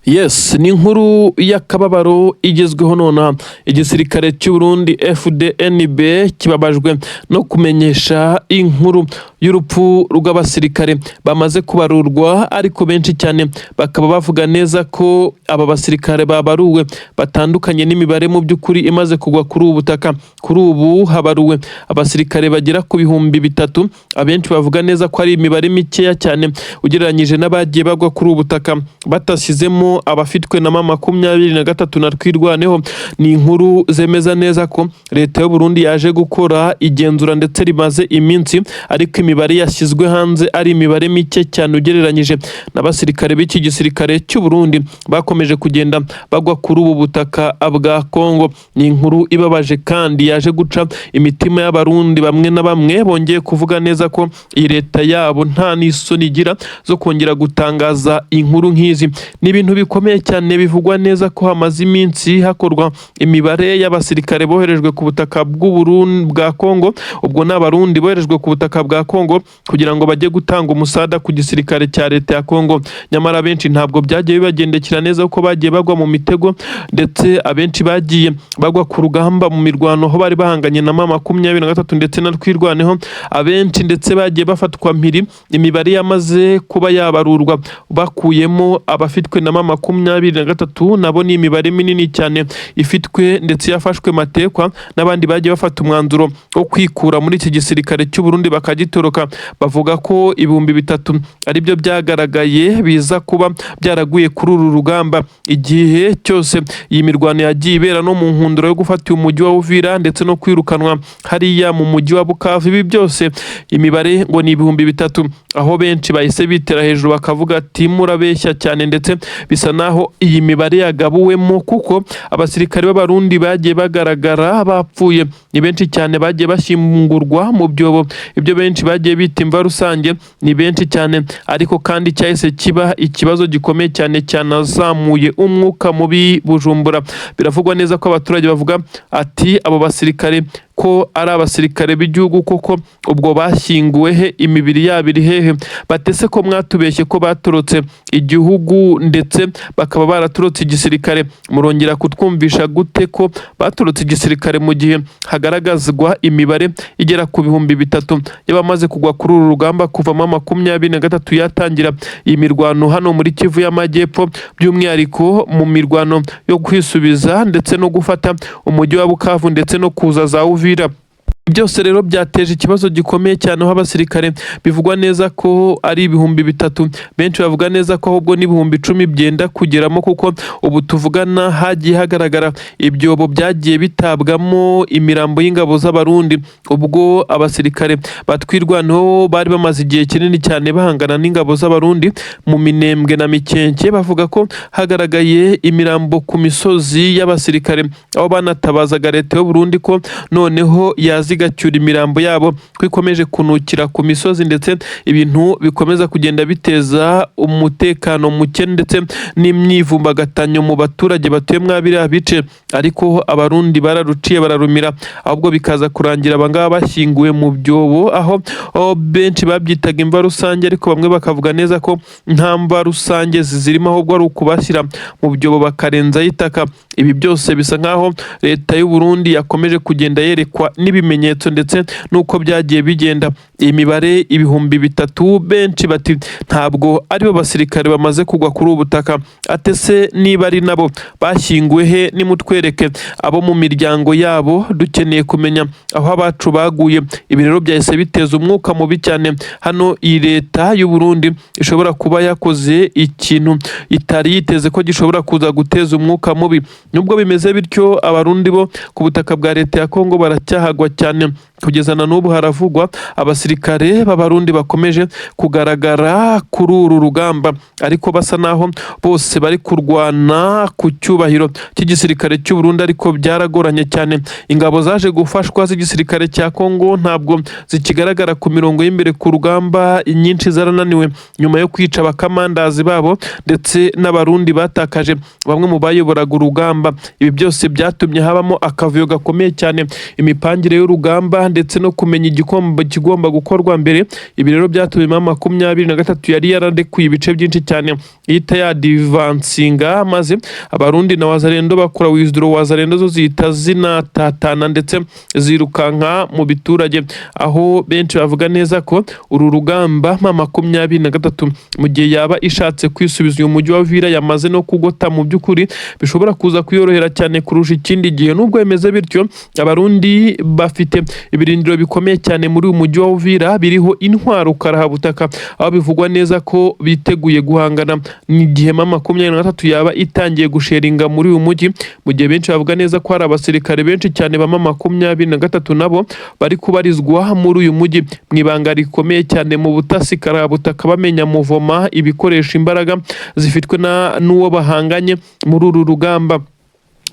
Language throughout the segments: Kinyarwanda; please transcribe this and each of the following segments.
Yes, ni inkuru y'akababaro igezweho nona igisirikare cy'u Burundi FDNB kibabajwe no kumenyesha inkuru y'urupfu rw'abasirikare bamaze kubarurwa, ariko benshi cyane bakaba bavuga neza ko aba basirikare babaruwe batandukanye n'imibare mu by'ukuri imaze kugwa kuri ubu butaka. Kuri ubu habaruwe abasirikare bagera ku bihumbi 3, abenshi bavuga neza ko ari imibare mikeya cyane ugereranyije n'abagiye bagwa kuri ubu butaka batashyizemo abafitwe na mama 23 na twirwaneho. Ni inkuru zemeza neza ko leta y'u Burundi yaje gukora igenzura ndetse rimaze iminsi, ariko imibare yashyizwe hanze ari imibare mike cyane ugereranyije n'abasirikare b'iki gisirikare cy'u Burundi bakomeje kugenda bagwa kuri ubu butaka bwa Kongo. Ni inkuru ibabaje kandi yaje guca imitima y'abarundi bamwe na bamwe, bongeye kuvuga neza ko iyi leta yabo nta n'isoni igira zo kongera gutangaza inkuru nk'izi. Ni ibintu bikomeye cyane bivugwa neza ko hamaze iminsi hakorwa imibare y'abasirikare boherejwe ku butaka bw'u Burundi bwa Kongo, ubwo n'abarundi boherejwe ku butaka bwa Kongo kugira ngo bajye gutanga umusada ku gisirikare cya leta ya Kongo. Nyamara benshi ntabwo byagiye bibagendekera neza uko bagiye bagwa mu mitego, ndetse abenshi bagiye bagwa ku rugamba mu mirwano aho bari bahanganye na mama 23 ndetse na twirwaneho. Abenshi ndetse bagiye bafatwa mpiri, imibare yamaze kuba yabarurwa bakuyemo abafitwe na mama 23 nabo ni imibare minini cyane ifitwe ndetse yafashwe matekwa, n'abandi bagiye bafata umwanzuro wo kwikura muri iki gisirikare cy'u Burundi bakagitoroka. Bavuga ko ibihumbi 3 ari byo byagaragaye biza kuba byaraguye kuri uru rugamba. Igihe cyose iyi mirwano yagiye ibera no mu nkundura yo gufata umujyi wa Uvira ndetse no kwirukanwa hariya mu mujyi wa Bukavu, ibi byose imibare ngo ni ibihumbi 3, aho benshi bahise bitera hejuru bakavuga ati murabeshya cyane, ndetse bisa naho iyi mibare yagabuwemo kuko abasirikare b'abarundi bagiye bagaragara bapfuye ni benshi cyane, bagiye bashyingurwa mu byobo, ibyo benshi bagiye bita imva rusange ni benshi cyane. Ariko kandi cyahise kiba ikibazo gikomeye cyane cyanazamuye umwuka mubi Bujumbura. Biravugwa neza ko abaturage bavuga ati abo basirikare ko ari abasirikare b'igihugu koko, ubwo bashyinguwe he? Imibiri yabo iri hehe? Batese ko mwatubeshye ko batorotse igihugu ndetse bakaba baratorotse igisirikare, murongera kutwumvisha gute ko batorotse igisirikare mu gihe hagaragazwa imibare igera ku bihumbi 3 y'abamaze kugwa kuri uru rugamba kuva mama 23 yatangira iyi mirwano hano muri Kivu y'Amajyepfo, by'umwihariko mu mirwano yo kwisubiza ndetse no gufata umujyi wa Bukavu ndetse no kuza za Uvira. Byose rero byateje ikibazo gikomeye cyane aho abasirikare bivugwa neza ko ari ibihumbi 3, benshi bavuga neza ko ahubwo n'ibihumbi 10 byenda kugeramo, kuko ubu tuvugana hagiye hagaragara ibyobo byagiye bitabwamo imirambo y'ingabo z'abarundi. Ubwo abasirikare batwirwaneho bari bamaze igihe kinini cyane bahangana n'ingabo z'abarundi mu Minembwe na Mikenke, bavuga ko hagaragaye imirambo ku misozi y'abasirikare aho banatabazaga leta y'u Burundi ko noneho yazigacyura imirambo yabo ko ikomeje kunukira ku misozi, ndetse ibintu bikomeza kugenda biteza umutekano muke ndetse n'imyivumbagatanyo mu baturage batuye mwabira bice. Ariko abarundi bararuciye bararumira, ahubwo bikaza kurangira abangaba bashyinguwe mu byobo, aho benshi babyitaga imva rusange, ariko bamwe bakavuga neza ko nta mva rusange zirimo ahubwo ari ukubashyira mu byobo bakarenzaho itaka. Ibi byose bisa nkaho leta y'u Burundi yakomeje kugenda yerekwa n'ibimenyetso ndetse nuko byagiye bigenda. Iyi mibare ibihumbi 3, benshi bati ntabwo aribo basirikare bamaze kugwa kuri ubu butaka. Atese niba ari nabo bashyinguwe he? Nimutwereke abo mu miryango yabo, dukeneye kumenya aho abacu baguye. Ibi rero byahise biteza umwuka mubi cyane. Hano iyi leta y'u Burundi ishobora kuba yakoze ikintu itari yiteze ko gishobora kuza guteza umwuka mubi. Nubwo bimeze bityo, abarundi bo ku butaka bwa leta ya Kongo baracyahagwa cyane. Kugeza na n'ubu haravugwa abasirikare b'abarundi bakomeje kugaragara kuri uru rugamba, ariko basa naho bose bari kurwana ku cyubahiro cy'igisirikare cy'u Burundi, ariko byaragoranye cyane. Ingabo zaje gufashwa z'igisirikare cya Kongo ntabwo zikigaragara ku mirongo y'imbere ku rugamba, inyinshi zarananiwe nyuma yo kwica abakamandazi babo ndetse n'abarundi batakaje bamwe mu bayoboraga urugamba. Ibi byose byatumye habamo akavuyo gakomeye cyane, imipangire y'urugamba ndetse no kumenya kigomba gukorwa mbere. Ibi rero byatumye M23 yari yaradekuye ibice byinshi cyane ihita yadivansinga, maze abarundi na wazalendo bakora withdraw. Wazalendo zo zihita zinatatana ndetse zirukanka mu biturage, aho benshi bavuga neza ko uru rugamba M23 mu gihe yaba ishatse kwisubiza uyu mujyi wa Uvira yamaze no kugota, mu by'ukuri bishobora kuza kuyorohera cyane kurusha ikindi gihe. Nubwo bimeze bityo, abarundi bafite ibirindiro bikomeye cyane muri uyu mujyi wa Uvira biriho intwaro karahabutaka, aho bivugwa neza ko biteguye guhangana n'igihe M23 yaba itangiye gusheringa muri uyu mujyi, mu gihe benshi bavuga neza ko hari abasirikare benshi cyane ba M23 nabo bari kubarizwa muri uyu mujyi mu ibanga rikomeye cyane mu butasi karahabutaka, bamenya muvoma ibikoresha imbaraga zifitwe n'uwo bahanganye muri uru rugamba.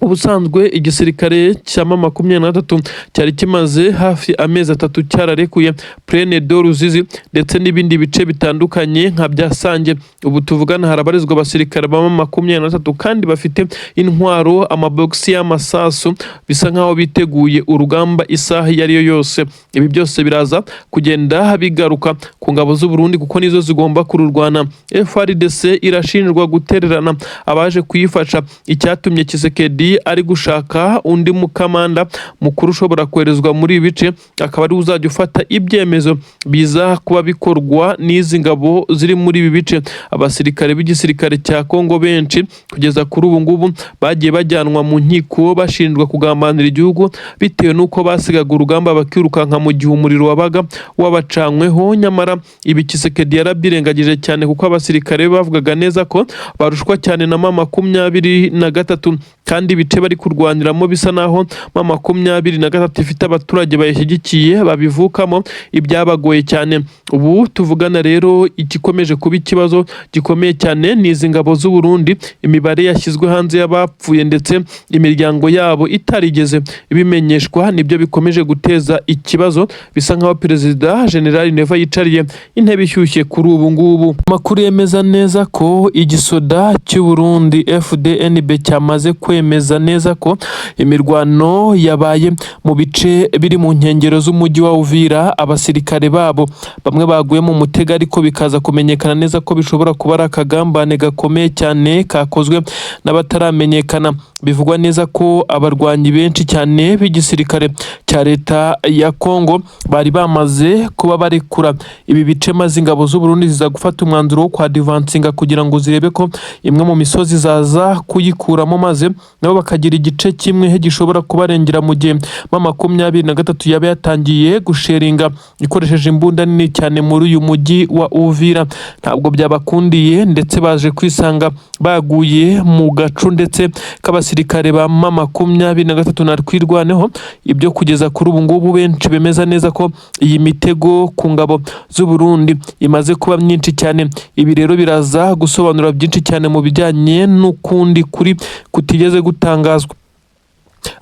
Ubusanzwe igisirikare cya M23 cyari kimaze hafi amezi 3 cyararekuye Plaine de Ruzizi ndetse n'ibindi bice bitandukanye nka bya Sange. Ubu tuvugana harabarizwa abasirikare ba M23 kandi bafite intwaro, amabogisi y'amasasu, bisa nkaho biteguye urugamba isaha yari yo yose. Ibi byose biraza kugenda bigaruka ku ngabo z'u Burundi kuko nizo zigomba kururwana. FARDC irashinjwa gutererana abaje kuyifasha, icyatumye Kisekedi ari gushaka undi mukamanda mukuru ushobora koherezwa muri ibi bice, akaba ari uzajya ufata ibyemezo biza kuba bikorwa n'izi ngabo ziri muri ibi bice. Abasirikare b'igisirikare cya Kongo benshi kugeza kuri ubu ngubu bagiye bajyanwa mu nkiko bashinjwa kugambanira igihugu bitewe n'uko basigaga urugamba bakirukanka mu gihe umuriro wabaga wabacanyweho. Nyamara ibi Kisekedi yarabirengagije cyane kuko abasirikare bavugaga neza ko barushwa cyane na M23 kandi ibice bari kurwaniramo bisa naho M23 ifite abaturage bayishyigikiye babivukamo, ibyabagoye cyane. Ubu tuvugana rero igikomeje kuba ikibazo gikomeye cyane ni izi ngabo z'u Burundi. Imibare yashyizwe hanze y'abapfuye ndetse imiryango yabo itarigeze ibimenyeshwa nibyo bikomeje guteza ikibazo, bisa nkaho Perezida General Neva yicariye intebe ishyushye kuri ubu ngubu. Amakuru yemeza neza ko igisoda cy'u Burundi FDNB cyamaze kwemeza neza ko imirwano yabaye mu bice biri mu nkengero z'umujyi wa Uvira. Abasirikare babo bamwe baguye mu mutego, ariko bikaza kumenyekana neza ko bishobora kuba ari akagambane gakomeye cyane kakozwe n'abataramenyekana. Bivugwa neza ko abarwanyi benshi cyane b'igisirikare cya leta ya Kongo bari bamaze kuba barekura ibi bice, maze ingabo z'u Burundi ziza gufata umwanzuro wo kwadivansinga kugira ngo zirebe ko imwe mu misozi zaza kuyikuramo, maze nabo bakagira igice kimwe gishobora kubarengera mu gihe M23 yaba yatangiye gusheringa ikoresheje imbunda nini cyane muri uyu mujyi wa Uvira. Ntabwo byabakundiye ndetse baje kwisanga baguye mu gacu ndetse k'abasirikare ba M23 na twirwaneho. Ibyo kugeza kuri ubu ngubu benshi bemeza neza ko iyi mitego ku ngabo z'u Burundi imaze kuba myinshi cyane. Ibi rero biraza gusobanura byinshi cyane mu bijyanye n'ukundi kuri kutigeze gutangazwa.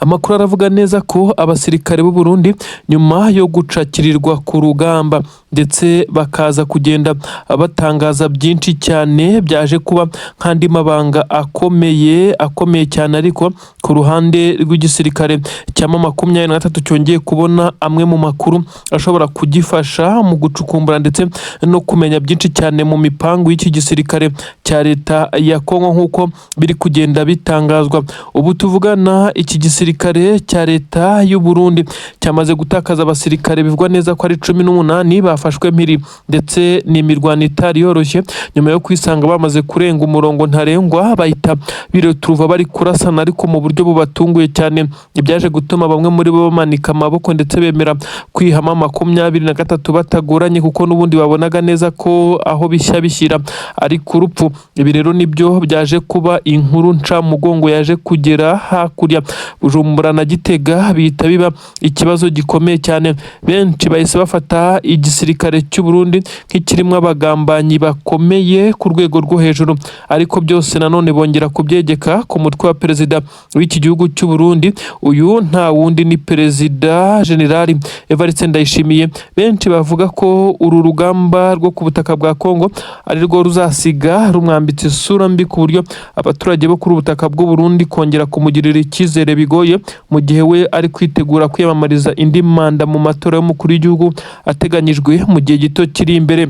Amakuru aravuga neza ko abasirikare b'u Burundi nyuma yo gucakirirwa ku rugamba ndetse bakaza kugenda batangaza byinshi cyane byaje kuba nk'andi mabanga akomeye cyane, ariko ku ruhande rw'igisirikare cya M23 cyongeye kubona amwe mu makuru ashobora kugifasha mu gucukumbura ndetse no kumenya byinshi cyane mu mipangu y'iki gisirikare cya leta ya Kongo nk'uko biri kugenda bitangazwa. Ubu tuvugana iki gisirikare cya leta y'u Burundi cyamaze gutakaza abasirikare bivugwa neza ko ari 18 bafashwe mpiri, ndetse n'imirwano itari yoroshye nyuma yo kwisanga bamaze kurenga umurongo ntarengwa bahita bireturuva bari kurasana, ariko mu buryo bubatunguye cyane. Ibyaje gutuma bamwe muri bo bamanika amaboko ndetse bemera kwihama M23 batagoranye, kuko n'ubundi babonaga neza ko aho bishya bishyira ari ku rupfu. Ibi rero nibyo byaje kuba inkuru nca mugongo yaje kugera hakurya Bujumbura na Gitega, bihita biba ikibazo gikomeye cyane. Benshi bahise bafata igisirikare igisirikare cy'u Burundi nk'ikirimo abagambanyi bakomeye ku rwego rwo hejuru, ariko byose nanone bongera kubyegeka ku mutwe wa perezida w'iki gihugu cy'u Burundi. Uyu nta wundi ni perezida Generali Evariste Ndayishimiye. Benshi bavuga ko uru rugamba rwo ku butaka bwa Kongo ari rwo ruzasiga rumwambitse isura mbi, ku buryo abaturage bo kuri ubutaka bw'u Burundi kongera kumugirira icyizere bigoye, mu gihe we ari kwitegura kwiyamamariza indi manda mu matora y'umukuru w'igihugu ateganyijwe mu gihe gito kiri imbere.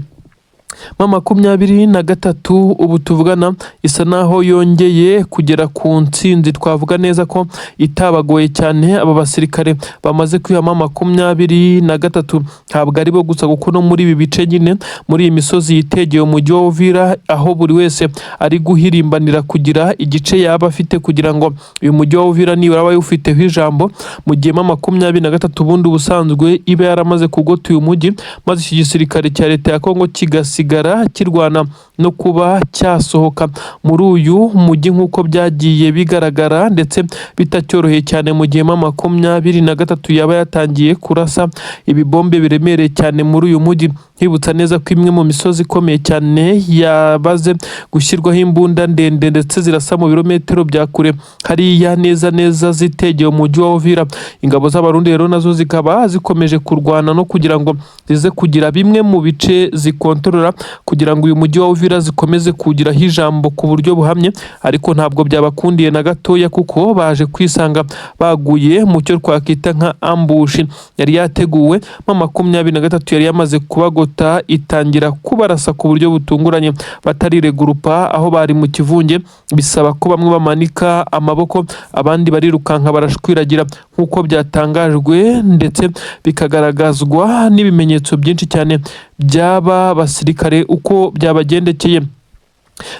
M23 ubu tuvugana isa naho yongeye kugera ku ntsinzi. Twavuga neza ko itabagoye cyane. Aba basirikare bamaze kwihama M23 ntabwo ari bo gusa, kuko no muri ibi bice nyine, muri iyi misozi yitegeye umujyi wa Uvira, aho buri wese ari guhirimbanira kugira igice yaba afite, kugira ngo uyu mujyi wa Uvira nibura aba yufiteho ijambo, mu gihe M23 ubundi ubusanzwe iba yaramaze kugota uyu mujyi, maze iki gisirikare cya leta ya Kongo kigasigara kirwana no kuba cyasohoka muri uyu mujyi nk'uko byagiye bigaragara, ndetse bitacyoroheye cyane, mu gihe M23 yaba yatangiye kurasa ibibombe biremereye cyane muri uyu mujyi. Hibutsa neza ko imwe mu misozi ikomeye cyane yabaze gushyirwaho imbunda ndende ndetse zirasa mu birometero bya kure, hariya neza zitegeye umujyi wa Uvira. Ingabo z'Abarundi rero nazo zikaba zikomeje kurwana no kugira ngo zize kugira bimwe mu bice zikontorora, kugira ngo uyu mujyi wa Uvira zikomeze kugiraho ijambo ku buryo buhamye, ariko ntabwo byabakundiye na gatoya, kuko baje kwisanga baguye mu cyo twakita nka ambushi yari yateguwe. M23 yari yamaze kubagota, itangira kubarasa ku buryo butunguranye batariregurupa, aho bari mu kivunge, bisaba ko bamwe bamanika amaboko, abandi barirukanka barashwiragira nk'uko byatangajwe, ndetse bikagaragazwa n'ibimenyetso byinshi cyane by'aba basirikare uko byabagendekeye.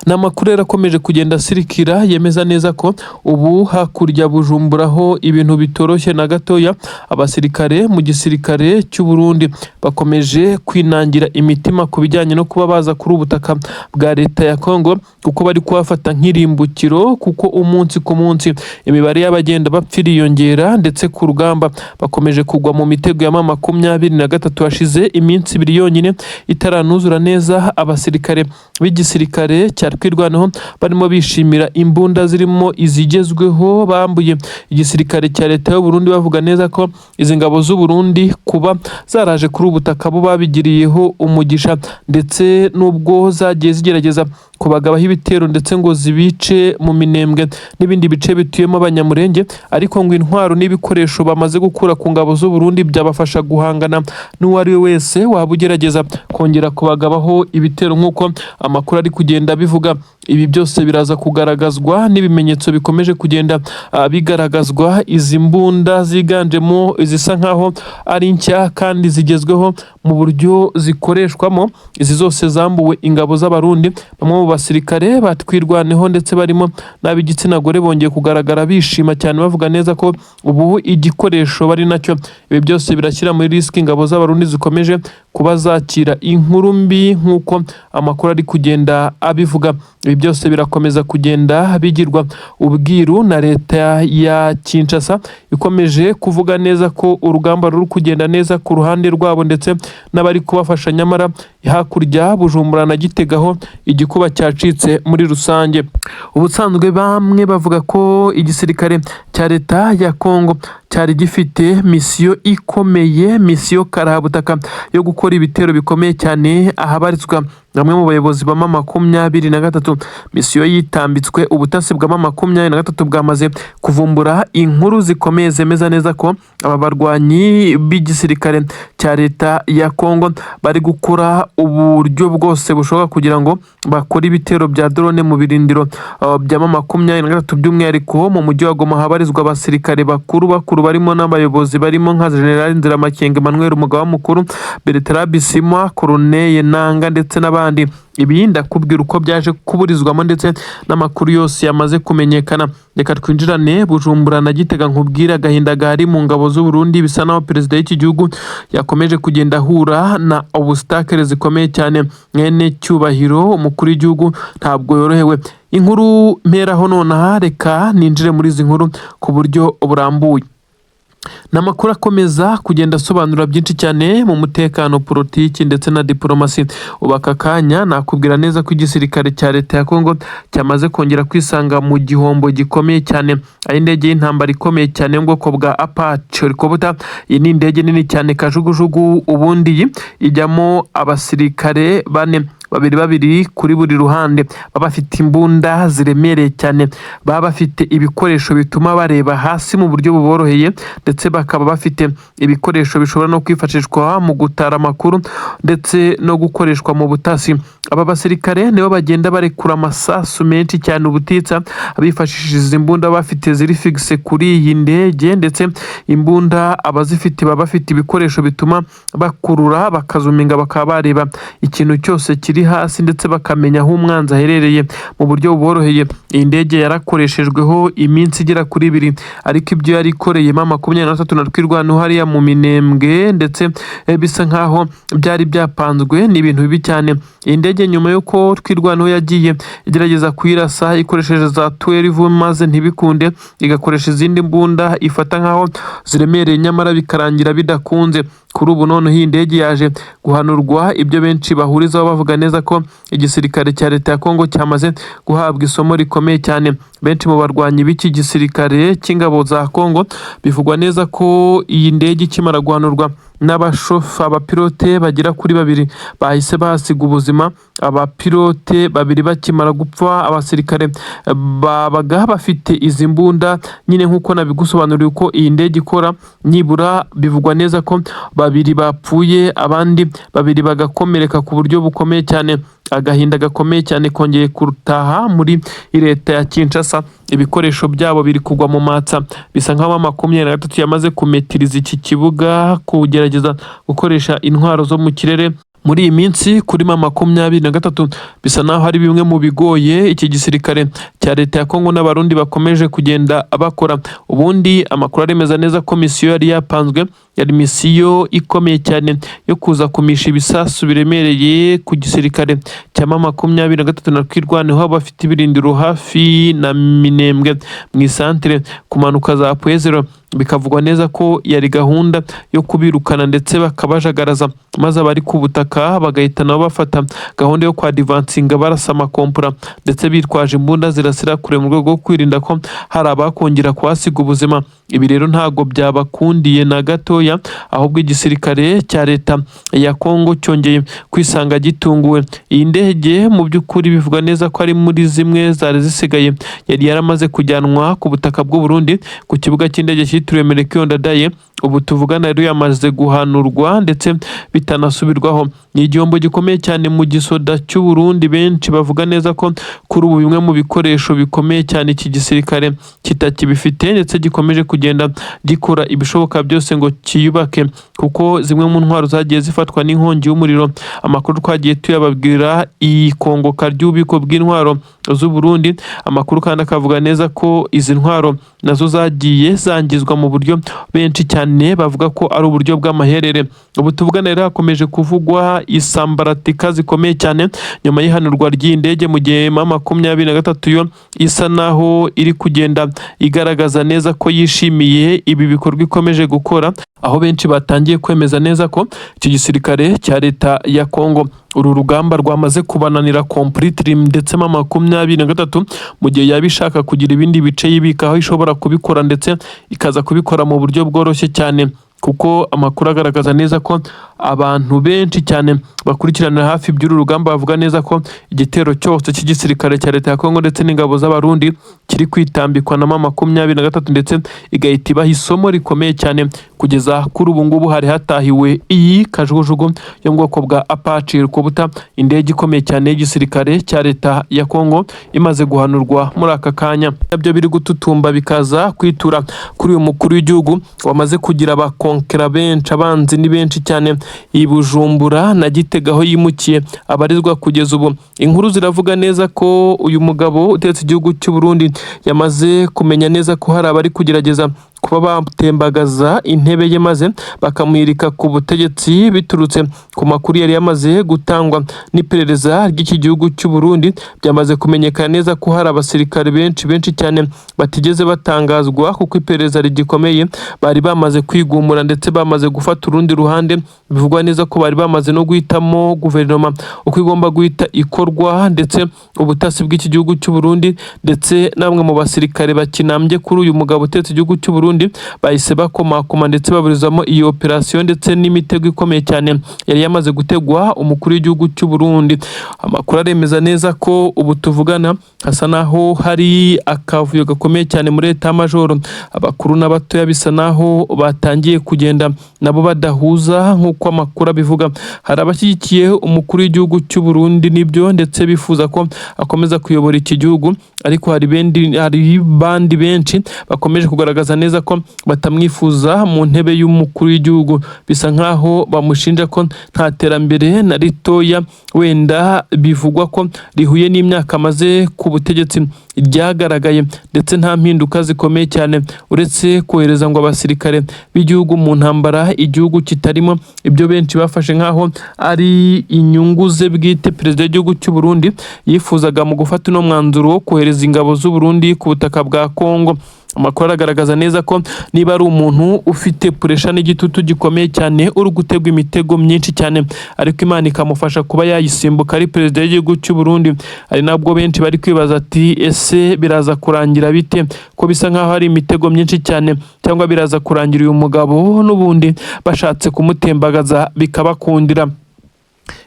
Ni amakuru yarakomeje kugenda asirikira yemeza neza ko ubu hakurya Bujumbura ho ibintu bitoroshye na gatoya. Abasirikare mu gisirikare cy'u Burundi bakomeje kwinangira imitima ku bijyanye no kuba baza kuri ubutaka bwa leta ya Kongo, kuko bari kuhafata nk'irimbukiro, kuko umunsi ku munsi imibare y'abagenda bapfira yiyongera, ndetse ku rugamba bakomeje kugwa mu mitego ya M23. Hashize iminsi 2 yonyine itaranuzura neza, abasirikare b'igisirikare cya twirwanaho barimo bishimira imbunda zirimo izigezweho bambuye igisirikare cya leta y'u Burundi, bavuga neza ko izi ngabo z'u Burundi kuba zaraje kuri ubutaka bo babigiriyeho umugisha, ndetse nubwo zagiye zigerageza kubagabaho ibitero ndetse ngo zibice mu Minembwe n'ibindi bice bituyemo abanyamurenge, ariko ngo intwaro n'ibikoresho bamaze gukura ku ngabo z'u Burundi byabafasha guhangana n'uwari we wese waba ugerageza kongera kubagabaho ibitero nk'uko amakuru ari kugenda bivuga. Ibi byose biraza kugaragazwa n'ibimenyetso bikomeje kugenda bigaragazwa. Izi mbunda ziganjemo izisa nkaho ari nshya kandi zigezweho mu buryo zikoreshwamo, izi zose zambuwe ingabo z'Abarundi. Bamwe mu basirikare batwirwaneho ndetse barimo n'ab'igitsina gore bongeye kugaragara bishima cyane, bavuga neza ko ubu igikoresho bari nacyo. Ibi byose birashyira muri riski ingabo z'Abarundi zikomeje kuba zakira inkuru mbi nk'uko amakuru ari kugenda abivuga. Ibi byose birakomeza kugenda bigirwa ubwiru na leta ya Kinshasa, ikomeje kuvuga neza ko urugamba ruri kugenda neza ku ruhande rwabo ndetse n'abari kubafasha, nyamara hakurya Bujumbura na Gitega ho igikuba cyacitse muri rusange. Ubusanzwe bamwe bavuga ko igisirikare cya leta ya Kongo cyari gifite misiyo ikomeye, misiyo karahabutaka yo gukora ibitero bikomeye cyane ahabarizwa bamwe mu bayobozi ba M23. Misiyo yitambitswe ubutasi bwa M23 bwamaze kuvumbura inkuru zikomeye zemeza neza ko aba barwanyi b'igisirikare cya leta ya Kongo bari gukora uburyo bwose bushoboka kugira ngo bakore ibitero bya drone mu birindiro bya M23, by'umwihariko mu mujyi wa Goma habarizwa abasirikare bakuru barimo n'abayobozi barimo nka General Nziramakenga Emmanuel, umugaba mukuru Bertrand Bisimwa, Colonel Nanga ndetse n'abandi. Ibi ndakubwira uko byaje kuburizwamo ndetse n'amakuru yose yamaze kumenyekana. Reka twinjirane Bujumbura na Gitega nkubwira agahinda gahari mu ngabo z'u Burundi. Bisa naho perezida w'iki gihugu yakomeje kugenda ahura na obstacle zikomeye cyane. Mwene cyubahiro umukuru w'igihugu ntabwo yorohewe. Inkuru mperaho nonaha, reka ninjire muri izi nkuru ku buryo burambuye. ni amakuru akomeza kugenda asobanura byinshi cyane mu mutekano, politiki ndetse na diplomasi. Ubu aka kanya nakubwira neza ko igisirikare cya leta ya Kongo cyamaze kongera kwisanga mu gihombo gikomeye cyane. Ari indege y'intambara ikomeye cyane yo mu bwoko bwa Apache helicopter. Iyi ni indege nini cyane kajugujugu, ubundi ijyamo abasirikare bane, babiri kuri buri ruhande, baba bafite imbunda ziremereye cyane, baba bafite ibikoresho bituma bareba hasi mu buryo buboroheye, ndetse bakaba bafite ibikoresho bishobora no kwifashishwa mu gutara amakuru ndetse no gukoreshwa mu butasi. Aba basirikare nibo bagenda barekura amasasu menshi cyane ubutitsa, bifashishije izi mbunda bafite ziri fixe kuri iyi ndege, ndetse imbunda abazifite baba bafite ibikoresho bituma bakurura bakazuminga, bakaba bareba ikintu cyose kiri hasi ndetse bakamenya aho umwanzi aherereye mu buryo buboroheye. Iyi ndege yarakoreshejweho iminsi igera kuri 2, ariko ibyo yari ikoreyemo 23 na twirwanaho hariya mu Minembwe, ndetse bisa nkaho byari byapanzwe, ni ibintu bibi cyane. Iyi ndege nyuma yuko twirwanaho yagiye igerageza kuyirasa ikoresheje za 12 maze ntibikunde, igakoresha izindi mbunda ifata nkaho ziremereye, nyamara bikarangira bidakunze. Kuri ubu noneho iyi ndege yaje guhanurwa, ibyo benshi bahurizaho bavuga neza ko igisirikare cya leta ya Kongo cyamaze guhabwa isomo rikomeye cyane. Benshi mu barwanyi b'iki gisirikare cy'ingabo za Kongo bivugwa neza ko iyi ndege ikimara guhanurwa abapilote bagera kuri 2 bahise basiga ubuzima. Abapilote 2 bakimara gupfa, abasirikare babaga bafite izi mbunda nyine nk'uko nabigusobanuriye uko iyi ndege ikora. Nibura bivugwa neza ko 2 bapfuye, abandi 2 bagakomereka ku buryo bukomeye cyane. Agahinda gakomeye cyane kongeye kurutaha muri leta ya Kinshasa. Ibikoresho byabo biri kugwa mu matsa, bisa nkaho 23 yamaze kumetiriza iki kibuga, kugerageza gukoresha intwaro zo mu kirere. Muri iyi minsi kuri 23 bisa naho hari bimwe mu bigoye iki gisirikare cya leta ya Kongo n'abarundi bakomeje kugenda bakora. Ubundi amakuru aremeza neza ko misiyo yari yapanzwe, yari misiyo ikomeye cyane yo kuza kumisha ibisasu biremereye ku gisirikare cya 23 na twirwanaho bafite ibirindiro hafi na Minembwe mu isantere kumanuka za Pwezero. Bikavugwa neza ko yari gahunda yo kubirukana ndetse bakabajagaraza, maze abari ku butaka bagahita nabo bafata gahunda yo kwadivansinga barasa amakompura ndetse bitwaje imbunda zirasira kure mu rwego rwo kwirinda ko hari abakongera kuhasiga ubuzima. Ibi rero ntago byabakundiye na gatoya, ahubwo igisirikare cya leta ya Kongo cyongeye kwisanga gitunguwe. Iyi ndege mu by'ukuri bivugwa neza ko ari muri zimwe zari zisigaye, yari yaramaze kujyanwa ku butaka bw'u Burundi ku kibuga cy'indege cyitiriwe Melchior Ndadaye. Ubu tuvugana rero yamaze guhanurwa ndetse bitanasubirwaho. Ni igihombo gikomeye cyane mu gisoda cy'u Burundi. Benshi bavuga neza ko kuri ubu bimwe mu bikoresho bikomeye cyane iki gisirikare kitakibifite, ndetse gikomeje kugenda gikora ibishoboka byose ngo kiyubake, kuko zimwe mu ntwaro zagiye zifatwa n'inkongi y'umuriro. Amakuru twagiye tuyababwira ikongoka ry'ububiko bw'intwaro z'u Burundi. Amakuru kandi akavuga neza ko izi ntwaro nazo zagiye zangizwa mu buryo benshi cyane bavuga ko ari uburyo bw'amaherere. Ubu tuvugana rero hakomeje kuvugwa isambaratika zikomeye cyane nyuma y'ihanurwa ry'indege, mu gihe 23 yo isa naho iri kugenda igaragaza neza ko yishimiye ibi bikorwa ikomeje gukora, aho benshi batangiye kwemeza neza ko iki gisirikare cya leta ya Kongo uru rugamba rwamaze kubananira completely, ndetse 23 mu gihe yabishaka kugira ibindi bice yibikaho ishobora kubikora ndetse ikaza kubikora mu buryo bworoshye cyane, kuko amakuru agaragaza neza ko abantu benshi cyane bakurikiranira hafi by'uru rugamba bavuga neza ko igitero cyose cy'igisirikare cya leta ya Kongo ndetse n'ingabo z'abarundi kiri kwitambikwa na 23 ndetse igahita ibaha isomo rikomeye cyane. Kugeza kuri ubu ngubu hari hatahiwe iyi kajugujugu yo mu bwoko bwa Apache helicopter, indege ikomeye cyane y'igisirikare cya leta ya Kongo imaze guhanurwa muri aka kanya. Nabyo biri gututumba bikaza kwitura kuri uyu mukuru w'igihugu wamaze kugira abakonkera benshi, abanzi ni benshi cyane. I Bujumbura na Gitega aho yimukiye abarizwa kugeza ubu. Inkuru ziravuga neza ko uyu mugabo utetse igihugu cy'u Burundi yamaze kumenya neza ko hari abari kugerageza kuba batembagaza intebe ye maze bakamuhirika ku butegetsi biturutse ku makuru yari yamaze gutangwa n'iperereza ry'iki gihugu cy'u Burundi. Byamaze kumenyekana neza ko hari abasirikare benshi cyane batigeze batangazwa kuko iperereza rigikomeye bari bamaze kwigumura ndetse bamaze gufata urundi ruhande. Bivugwa neza ko bari bamaze no guhitamo guverinoma uko igomba guhita ikorwa, ndetse ubutasi bw'iki gihugu cy'u Burundi ndetse namwe mu basirikare bakinambye kuri uyu mugabo utetse igihugu cy'u Burundi bahise bakomakoma ndetse baburizamo iyi operasiyo ndetse n'imitego ikomeye cyane yari yamaze gutegwa umukuru w'igihugu cy'u Burundi. Amakuru aremeza neza ko ubu tuvugana hasa naho hari akavuyo gakomeye cyane muri leta majoro, abakuru n'abatoya bisa naho batangiye kugenda nabo badahuza nk'uko amakuru abivuga. Hari abashyigikiye umukuru w'igihugu cy'u Burundi nibyo ndetse bifuza ko akomeza kuyobora iki gihugu, ariko hari bandi benshi bakomeje kugaragaza neza ko batamwifuza mu ntebe y'umukuru w'igihugu. Bisa nkaho bamushinja ko nta terambere na ritoya wenda bivugwa ko rihuye n'imyaka amaze ku butegetsi ryagaragaye, ndetse nta mpinduka zikomeye cyane uretse kohereza ngo abasirikare b'igihugu mu ntambara igihugu kitarimo. Ibyo benshi bafashe nkaho ari inyungu ze bwite perezida w'igihugu cy'u Burundi yifuzaga mu gufata uno mwanzuro wo kohereza ingabo z'u Burundi ku butaka bwa Kongo. Amakuru agaragaza neza ko niba ari umuntu ufite puresha n'igitutu gikomeye cyane uri gutegwa imitego myinshi cyane, ariko Imana ikamufasha kuba yayisimbuka ari perezida w'igihugu cy'u Burundi. Ari nabwo benshi bari kwibaza ati ese biraza kurangira bite, ko bisa nkaho hari imitego myinshi cyane, cyangwa biraza kurangira uyu mugabo n'ubundi bashatse kumutembagaza bikabakundira.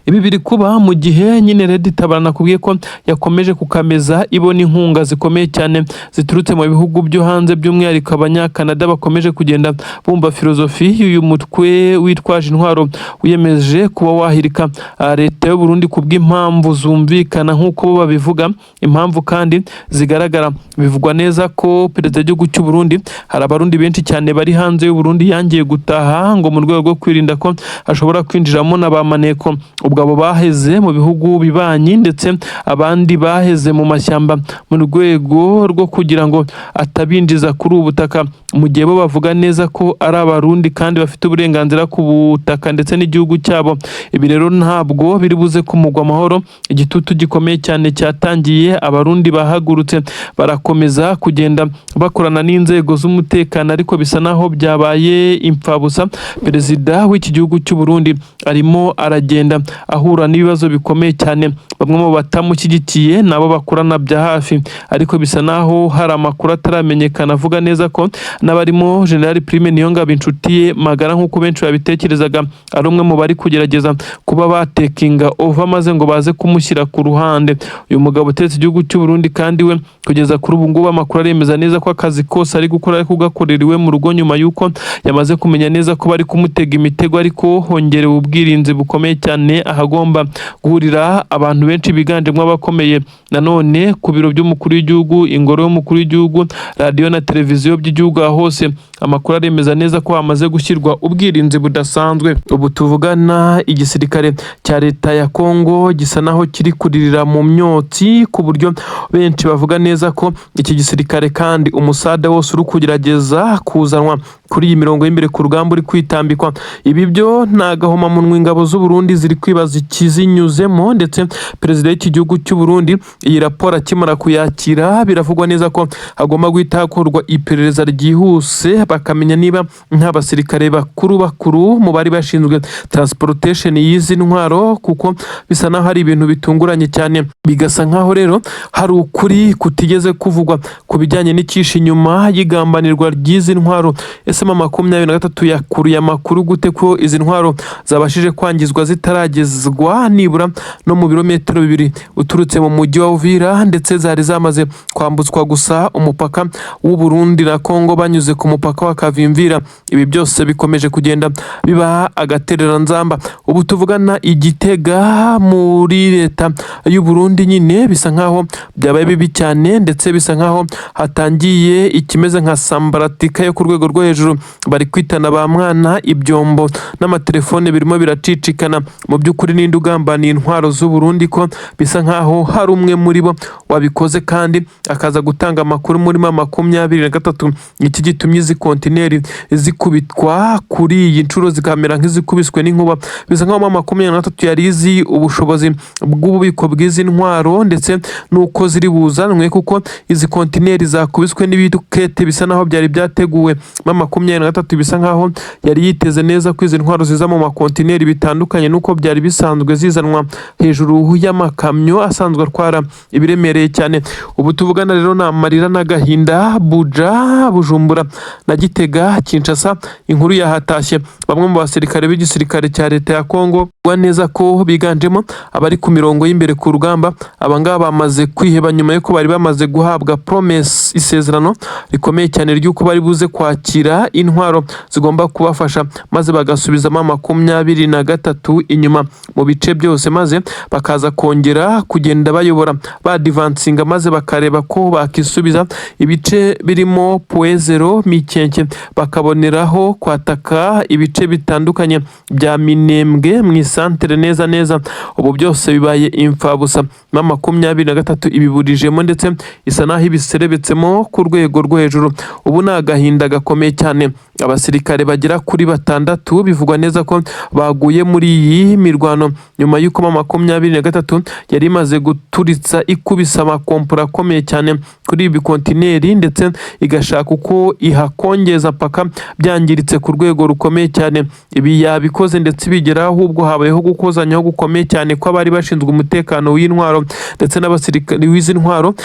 Ibi biri kuba mu gihe nyine Red Tabara nakubwiye ko yakomeje kukameza ibona inkunga zikomeye cyane ziturutse mu bihugu byo hanze, by'umwihariko abanyakanada bakomeje kugenda bumva filozofi y'uyu mutwe witwaje intwaro wiyemeje kuba wahirika leta y'u Burundi kubw'impamvu zumvikana nk'uko bo babivuga. Impamvu kandi zigaragara, bivugwa neza ko perezida w'igihugu cy'u Burundi, hari abarundi benshi cyane bari hanze y'u Burundi yangiye gutaha ngo mu rwego rwo kwirinda ko ashobora kwinjiramo na ba maneko. Ubwo abo baheze mu bihugu bibanyi ndetse abandi baheze mu mashyamba mu rwego rwo kugira ngo atabinjiza kuri ubu butaka, mu gihe bo bavuga neza ko ari abarundi kandi bafite uburenganzira ku butaka ndetse n'igihugu cyabo. Ibi rero ntabwo biri buze kumugwa amahoro. Igitutu gikomeye cyane cyatangiye, abarundi bahagurutse barakomeza kugenda bakorana n'inzego z'umutekano, ariko bisa naho byabaye impfabusa. Perezida w'iki gihugu cy'u Burundi arimo aragenda ahura n'ibibazo bikomeye cyane. Bamwe mu batamushyigikiye nabo bakorana bya hafi, ariko bisa naho hari amakuru ataramenyekana avuga neza ko n'abarimo General Prime Niyongabo inshuti ye magara nk'uko benshi babitekerezaga, ari umwe mu bari kugerageza kuba batekinga over maze ngo baze kumushyira ku ruhande. Uyu mugabo utetse igihugu cy'u Burundi kandi we kugeza kuri ubu ngubu amakuru aremeza neza ko akazi kose ari gukora ari kugakorera iwe mu rugo, nyuma y'uko yamaze kumenya neza ko bari kumutega imitego, ariko hongerewe ubwirinzi bukomeye cyane ahagomba guhurira abantu benshi biganjemo abakomeye. Nanone ku biro by'umukuru w'igihugu, ingoro y'umukuru w'igihugu, radiyo na televiziyo by'igihugu hose, amakuru aremeza neza ko hamaze gushyirwa ubwirinzi budasanzwe. Ubu tuvugana igisirikare cya leta ya Kongo gisa naho kiri kuririra mu myotsi, ku buryo benshi bavuga neza ko iki gisirikare kandi umusada wose uri kugerageza kuzanwa kuri iyi mirongo y'imbere ku rugamba uri kwitambikwa. Ibi byo nta gahomamunwa ingabo z'u Burundi ziri kwibaza ikizinyuzemo, ndetse perezida w'iki gihugu cy'u Burundi iyi raporo akimara kuyakira biravugwa neza ko hagomba guhita hakorwa iperereza ryihuse bakamenya niba nta basirikare bakuru mu bari bashinzwe transportation y'izi ntwaro, kuko bisa naho hari ibintu bitunguranye cyane. Bigasa nkaho rero hari ukuri kutigeze kuvugwa ku bijyanye n'icyishe inyuma y'igambanirwa ry'izi ntwaro. Ese M23 yakuruye amakuru gute ko izi ntwaro zabashije kwangizwa zitaragezwa nibura no mu birometero 2 uturutse mu mujyi wa Uvira, ndetse zari zamaze kwambutswa gusa umupaka w'u Burundi na Kongo banyuze ku mupaka wa Kavimvira? Ibi byose bikomeje kugenda biba agaterera nzamba. Ubu tuvugana Igitega muri leta y'u Burundi nyine bisa nkaho byabaye bibi cyane, ndetse bisa nkaho hatangiye ikimeze nka sambaratika yo ku rwego rwo hejuru. Bari kwitana ba mwana, ibyombo n'amatelefone birimo biracicikana. Mu by'ukuri ninde ugambaniye intwaro z'u Burundi ko bisa nkaho hari umwe muri bo wabikoze kandi akaza gutanga amakuru muri 23. Iki gitumye izi kontineri zikubitwa kuri iyi nshuro zikamera nk'izikubiswe n'inkuba. Bisa nkaho 23 yari izi ubushobozi bw'ububiko bw'izi ntwaro ndetse nuko ziri buzanwe, kuko izi kontineri zakubiswe n'ibidukete bisa naho byari byateguwe. 23 bisa nkaho yari yiteze neza ko izi ntwaro ziza mu makontineri bitandukanye nuko byari bisanzwe zizanwa hejuru y'amakamyo asanzwe atwara ibiremereye cyane. Ubu tuvugana rero na amarira n'agahinda Buja, Bujumbura na Gitega, Kinshasa inkuru yahatashye bamwe mu basirikare b'igisirikare cya leta ya Kongo neza ko biganjemo abari ku mirongo y'imbere ku rugamba. Abangaba bamaze kwiheba nyuma yuko bari bamaze guhabwa promise, isezerano rikomeye cyane ry'uko bari buze kwakira intwaro zigomba kubafasha maze bagasubizamo 23 inyuma mu bice byose, maze bakaza kongera kugenda bayobora badivansinga maze bakareba ko bakisubiza ibice birimo Puezero, Mikenke, bakaboneraho kwataka ibice bitandukanye bya Minembwe mu santere neza. Ubu byose bibaye imfabusa. 23 ibiburijemo ndetse isa naho ibiserebetsemo ku rwego rwo hejuru. Ubu ni agahinda gakomeye cyane. Abasirikare bagera kuri 6 bivugwa neza ko baguye muri iyi mirwano nyuma y'uko 23 yari imaze guturitsa ikubisa amakompora akomeye cyane kuri ibi kontineri ndetse igashaka uko ihakongeza paka byangiritse ku rwego rukomeye cyane. Ibi yabikoze ndetse bigera ahubwo habayeho gukozanyaho gukomeye cyane ko abari bashinzwe umutekano w'intwaro ndetse n'abasirikare w'izi ntwaro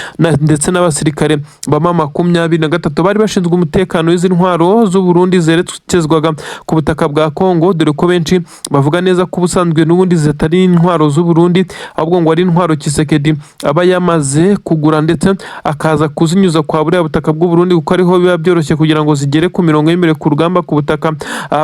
ndetse n'abasirikare ba 23 bari bashinzwe umutekano w'izi ntwaro z'u Burundi zerekezwaga ku butaka bwa Kongo, dore ko benshi bavuga neza ko ubusanzwe n'ubundi zitari intwaro z'u Burundi ahubwo ngo ari intwaro Kisekedi aba yamaze kugura ndetse akaza kuzinyuza kwa buriya butaka bw'u Burundi, kuko ariho biba byoroshye kugira ngo zigere ku mirongo y'imbere ku rugamba ku butaka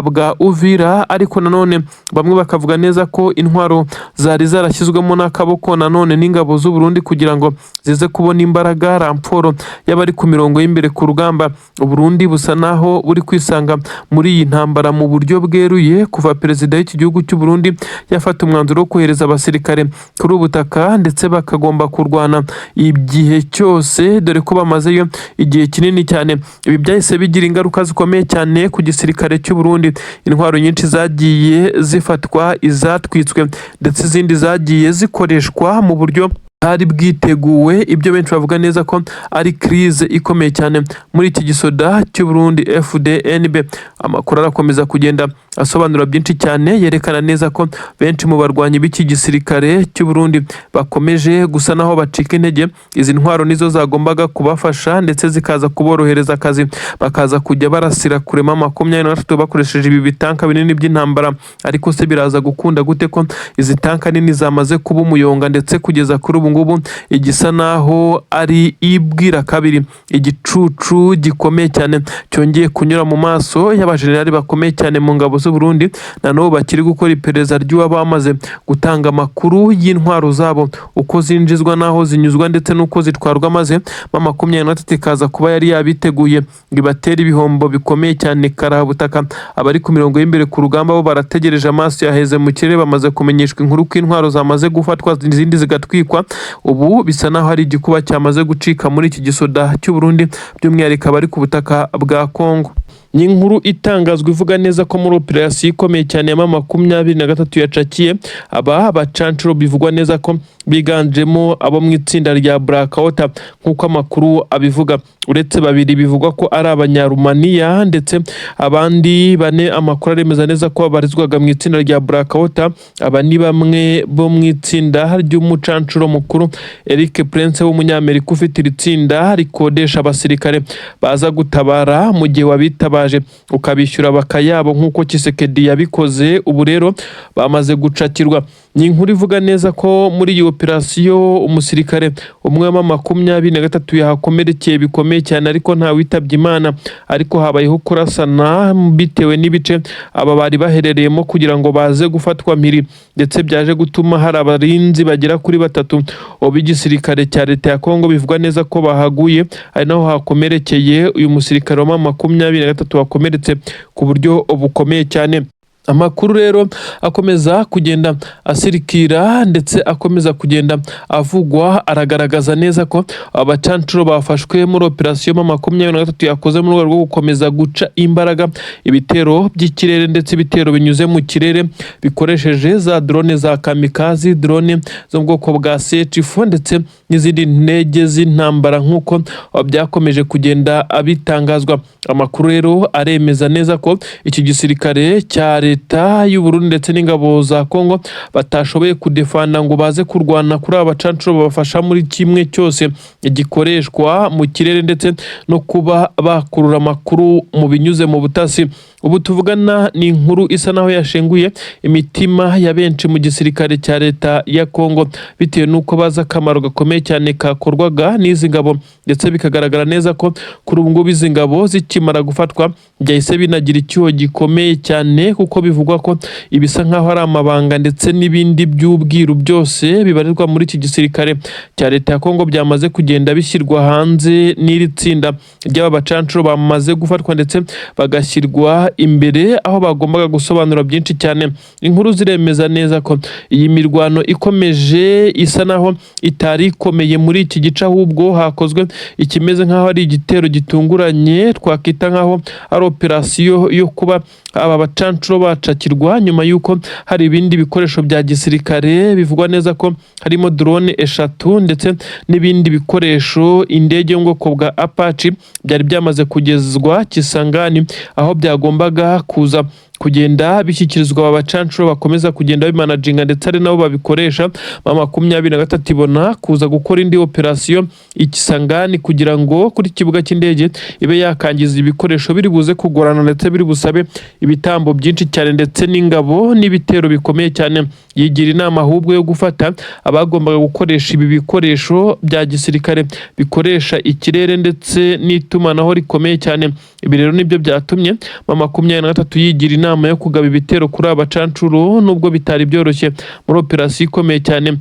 bwa Uvira. Ariko nanone bamwe bakavuga neza ko intwaro zari zarashyizwemo n'akaboko nanone n'ingabo z'u Burundi kugira ngo zize kubona imbaraga ramporo y'abari ku mirongo y'imbere ku rugamba. U Burundi busa naho buri kwisanga muri iyi ntambara mu buryo bweruye kuva perezida w'iki gihugu cy'u Burundi yafata umwanzuro wo kohereza abasirikare kuri ubutaka ndetse bakagomba kurwana igihe cyose, dore ko bamazeyo igihe kinini cyane. Ibi byahise bigira ingaruka zikomeye cyane ku gisirikare cy'u Burundi. Intwaro nyinshi zagiye zifatwa, izatwitswe ndetse izindi zagiye zikoreshwa mu buryo hari bwiteguwe. Ibyo benshi bavuga neza ko ari crise ikomeye cyane muri iki gisoda cy'u Burundi FDNB. Amakuru arakomeza kugenda asobanura byinshi cyane yerekana neza ko benshi mu barwanyi b'iki gisirikare cy'u Burundi bakomeje gusa naho bacika intege. Izi ntwaro nizo zagombaga kubafasha ndetse zikaza kuborohereza akazi, bakaza kujya barasira kure 23 bakoresheje ibi bitanka binini by'intambara. Ariko se biraza gukunda gute ko izi tanka nini zamaze kuba umuyonga ndetse kugeza kuri ubu ngubu igisa naho ari ibwira kabiri igicucu gikomeye cyane cyongeye kunyura mu maso y'abajenerali bakomeye cyane mu ngabo z'u Burundi, nanone bakiri gukora iperereza ry'abamaze gutanga amakuru y'intwaro zabo, uko zinjizwa naho zinyuzwa ndetse nuko zitwarwa, maze 23 ikaza kuba yari yabiteguye ngo ibatera ibihombo bikomeye cyane karabutaka. Abari ku mirongo y'imbere ku rugamba bo barategereje, amaso yaheze mu kirere, bamaze kumenyeshwa inkuru ko intwaro zamaze gufatwa izindi zigatwikwa. Ubu bisa naho hari igikuba cyamaze gucika muri iki gisoda cy'u Burundi, by'umwihariko abari ku butaka bwa Kongo. Ni inkuru itangazwa ivuga neza ko muri operasiyo ikomeye cyane ya 23 yacakiye aba bacancuro, bivugwa neza ko biganjemo abo mu itsinda rya Blackwater nk'uko amakuru abivuga. Uretse babiri bivugwa ko ari abanyarumaniya ndetse abandi 4 amakuru aremeza neza ko babarizwaga mu itsinda rya Blackwater. Aba ni bamwe bo mu itsinda ry'umucancuro mukuru Eric Prince w'umunyamerika ufite iri tsinda rikodesha abasirikare baza gutabara mu gihe wabitabaje ukabishyura bakayabo nk'uko Kisekedi yabikoze. Ubu rero bamaze gucakirwa. Ni inkuru ivuga neza ko muri iyi operasiyo umusirikare umwe wa 23 yahakomerekeye bikomeye cyane, ariko nta witabye Imana. Ariko habayeho kurasana bitewe n'ibice aba bari baherereyemo kugira ngo baze gufatwa mpiri, ndetse byaje gutuma hari abarinzi bagera kuri 3 b'igisirikare cya leta ya Kongo bivugwa neza ko bahaguye, ari naho hakomerekeye uyu musirikare wa 23 wakomeretse ku buryo bukomeye cyane. Amakuru rero akomeza kugenda asirikira ndetse akomeza kugenda avugwa aragaragaza neza ko abacancuro bafashwe muri operasiyo 23 yakoze mu rwego rwo gukomeza guca imbaraga ibitero by'ikirere ndetse ibitero binyuze mu kirere bikoresheje za drone za kamikazi, drone zo mu bwoko bwa CH4 ndetse n'izindi ntege z'intambara nk'uko byakomeje kugenda abitangazwa. Amakuru rero aremeza neza ko iki gisirikare cya leta y'u Burundi ndetse n'ingabo za Kongo batashoboye kudefanda ngo baze kurwana kuri abacancuro babafasha muri kimwe cyose gikoreshwa mu kirere ndetse no kuba bakurura amakuru mu binyuze mu butasi. Ubu tuvugana ni inkuru isa naho yashenguye imitima ya benshi mu gisirikare cya leta ya Kongo bitewe nuko baza akamaro gakomeye cyane kakorwaga n'izi ngabo ndetse bikagaragara neza ko kuri ubu ngubu izi ngabo zikimara gufatwa byahise binagira icyuho gikomeye cyane kuko bivugwa ko ibisa nkaho ari amabanga ndetse n'ibindi by'ubwiru byose bibarirwa muri iki gisirikare cya leta ya Kongo byamaze kugenda bishyirwa hanze n'iri tsinda ry'aba bacancuro bamaze gufatwa ndetse bagashyirwa imbere aho bagombaga gusobanura byinshi cyane. Inkuru ziremeza neza ko iyi mirwano ikomeje isa naho itari ikomeye muri iki gice ahubwo hakozwe ikimeze nkaho ari igitero gitunguranye twakita nkaho ari operasiyo yo kuba aba bacancuro bacakirwa nyuma yuko hari ibindi bikoresho bya gisirikare bivugwa neza ko harimo drone 3 ndetse n'ibindi bikoresho indege yo mu bwoko bwa Apache byari byamaze kugezwa Kisangani aho byagombaga kuza kugenda bishyikirizwa aba bacancuro bakomeza kugenda bimanaginga ndetse ari nabo babikoresha. 23 ibona kuza gukora indi operasiyo Ikisangani kugira ngo kuri kibuga cy'indege ibe yakangiza ibikoresho biri buze kugorana ndetse biri busabe ibitambo byinshi cyane ndetse n'ingabo n'ibitero bikomeye cyane. Yigira inama ahubwo yo gufata abagombaga gukoresha ibi bikoresho bya gisirikare bikoresha ikirere ndetse n'itumanaho rikomeye cyane. Ibi rero nibyo byatumye 23 yigira inama yo kugaba ibitero kuri abacancuro nubwo bitari byoroshye muri operasiyo ikomeye cyane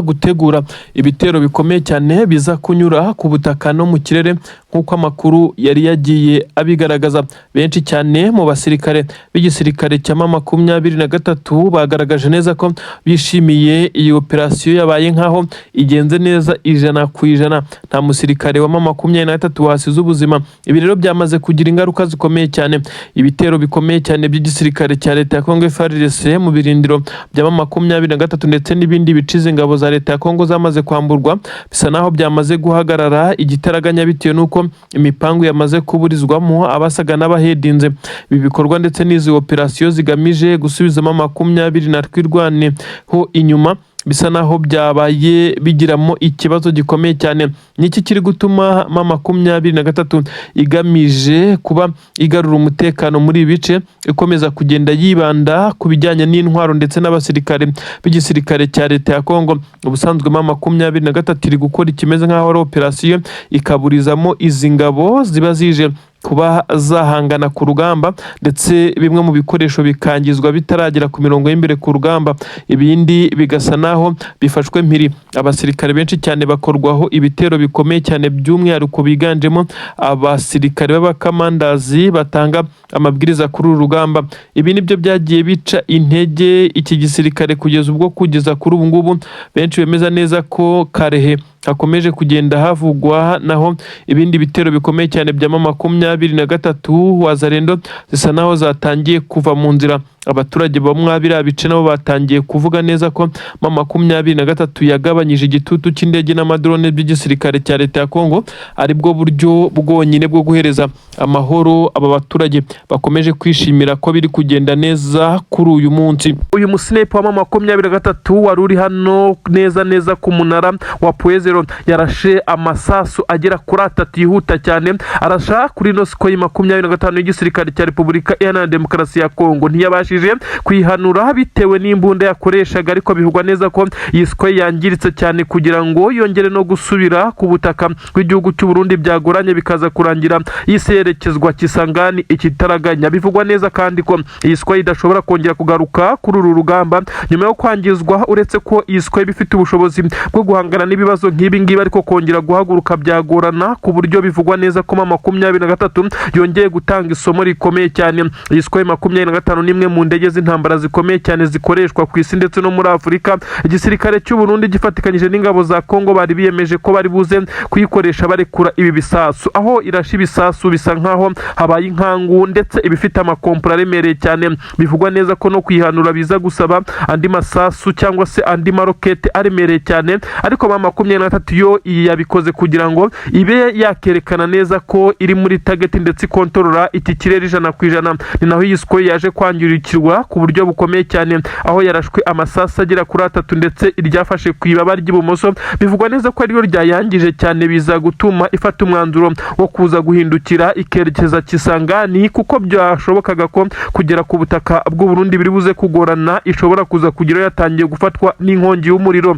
gutegura ibitero bikomeye cyane biza kunyura ku butaka no mu kirere nk'uko amakuru yari yagiye abigaragaza. Benshi cyane mu basirikare b'igisirikare cya 23 bagaragaje neza ko bishimiye iyi operasiyo yabaye nkaho igenze neza 100%. Nta musirikare wa 23 wasize ubuzima. Ibi rero byamaze kugira ingaruka zikomeye cyane. Ibitero bikomeye cyane by'igisirikare cya leta ya Kongo FARDC mu birindiro bya 23 ndetse n'ibindi bicize ingabo za leta ya Kongo zamaze kwamburwa bisa naho byamaze guhagarara igitaraganya bitewe nuko imipangu yamaze kuburizwamo abasaga n'abahedinze. Ibi bikorwa ndetse n'izi operasiyo zigamije gusubizamo 23 irwane ho inyuma bisa naho byabaye bigiramo ikibazo gikomeye cyane. Niki kiri gutuma 23 igamije kuba igarura umutekano muri ibice ikomeza kugenda yibanda ku bijyanye n'intwaro ndetse n'abasirikare b'igisirikare cya leta ya Kongo. Ubusanzwe 23 iri gukora ikimeze nkaho ari operasiyo ikaburizamo izi ngabo ziba zije kuba zahangana ku rugamba ndetse bimwe mu bikoresho bikangizwa bitaragera ku mirongo y'imbere ku rugamba, ibindi bigasa naho bifashwe mpiri. Abasirikare benshi cyane bakorwaho ibitero bikomeye cyane by'umwihariko biganjemo abasirikare b'abakamandazi batanga amabwiriza kuri uru rugamba. Ibi nibyo byagiye bica intege iki gisirikare kugeza ubwo kugeza kuri ubu ngubu benshi bemeza neza ko Karehe hakomeje kugenda havugwa naho ibindi bitero bikomeye cyane bya 23 Wazalendo zisa naho zatangiye kuva mu nzira. Abaturage bamwe bice nabo batangiye kuvuga neza ko 23 yagabanyije igitutu cy'indege n'amadrone by'igisirikare cya leta ya Kongo ari bwo buryo bwonyine bwo guhereza amahoro aba baturage bakomeje kwishimira ko biri kugenda neza kuri uyu munsi. Uyu musinepo wa 23 wari uri hano neza ku munara wa Puezero yarashe amasasu agera kuri 3 yihuta cyane arasha kuri no siko 25 y'igisirikare cya Repubulika Iharanira Demokarasi ya Kongo. Ntiyabashije byabashije kwihanura bitewe n'imbunda yakoreshaga, ariko bivugwa neza ko iyi Sukhoi yangiritse cyane kugira ngo yongere no gusubira ku butaka bw'igihugu cy'u Burundi byagoranye bikaza kurangira yerekezwa Kisangani ikitaraganya. Bivugwa neza kandi ko iyi Sukhoi idashobora kongera kugaruka kuri uru rugamba nyuma yo kwangizwa, uretse ko iyi Sukhoi bifite ubushobozi bwo guhangana n'ibibazo nk'ibi ngibi, ariko kongera guhaguruka byagorana ku buryo bivugwa neza ko M23 yongeye gutanga isomo rikomeye cyane. Iyi Sukhoi 25 nimwe mu ndege z'intambara zikomeye cyane zikoreshwa ku isi ndetse no muri Afurika. Igisirikare cy'u Burundi gifatikanyije n'ingabo za Kongo bari biyemeje ko bari buze kuyikoresha barekura ibi bisasu, aho irasha ibisasu bisa nkaho habaye inkangu ndetse ibifite amakompora aremereye cyane. Bivugwa neza ko no kwihanura biza gusaba andi masasu cyangwa se andi marokete aremereye cyane, ariko M23 yo yabikoze kugira ngo ibe yakerekana neza ko iri muri target ndetse ikontorora iki kirere 100%. Ni naho iyi Sukhoi yaje kwangirikirwa ku buryo bukomeye cyane, aho yarashwe amasasu agera kuri 3 ndetse iryafashe ku ibaba ry'ibumoso. Bivugwa neza ko ariyo ryayangije cyane, biza gutuma ifata umwanzuro wo kuza guhindukira ikerekeza Kisangani, kuko byashobokaga ko kugera ku butaka bw'u Burundi biri buze kugorana, ishobora kuza kugira yatangiye gufatwa n'inkongi y'umuriro.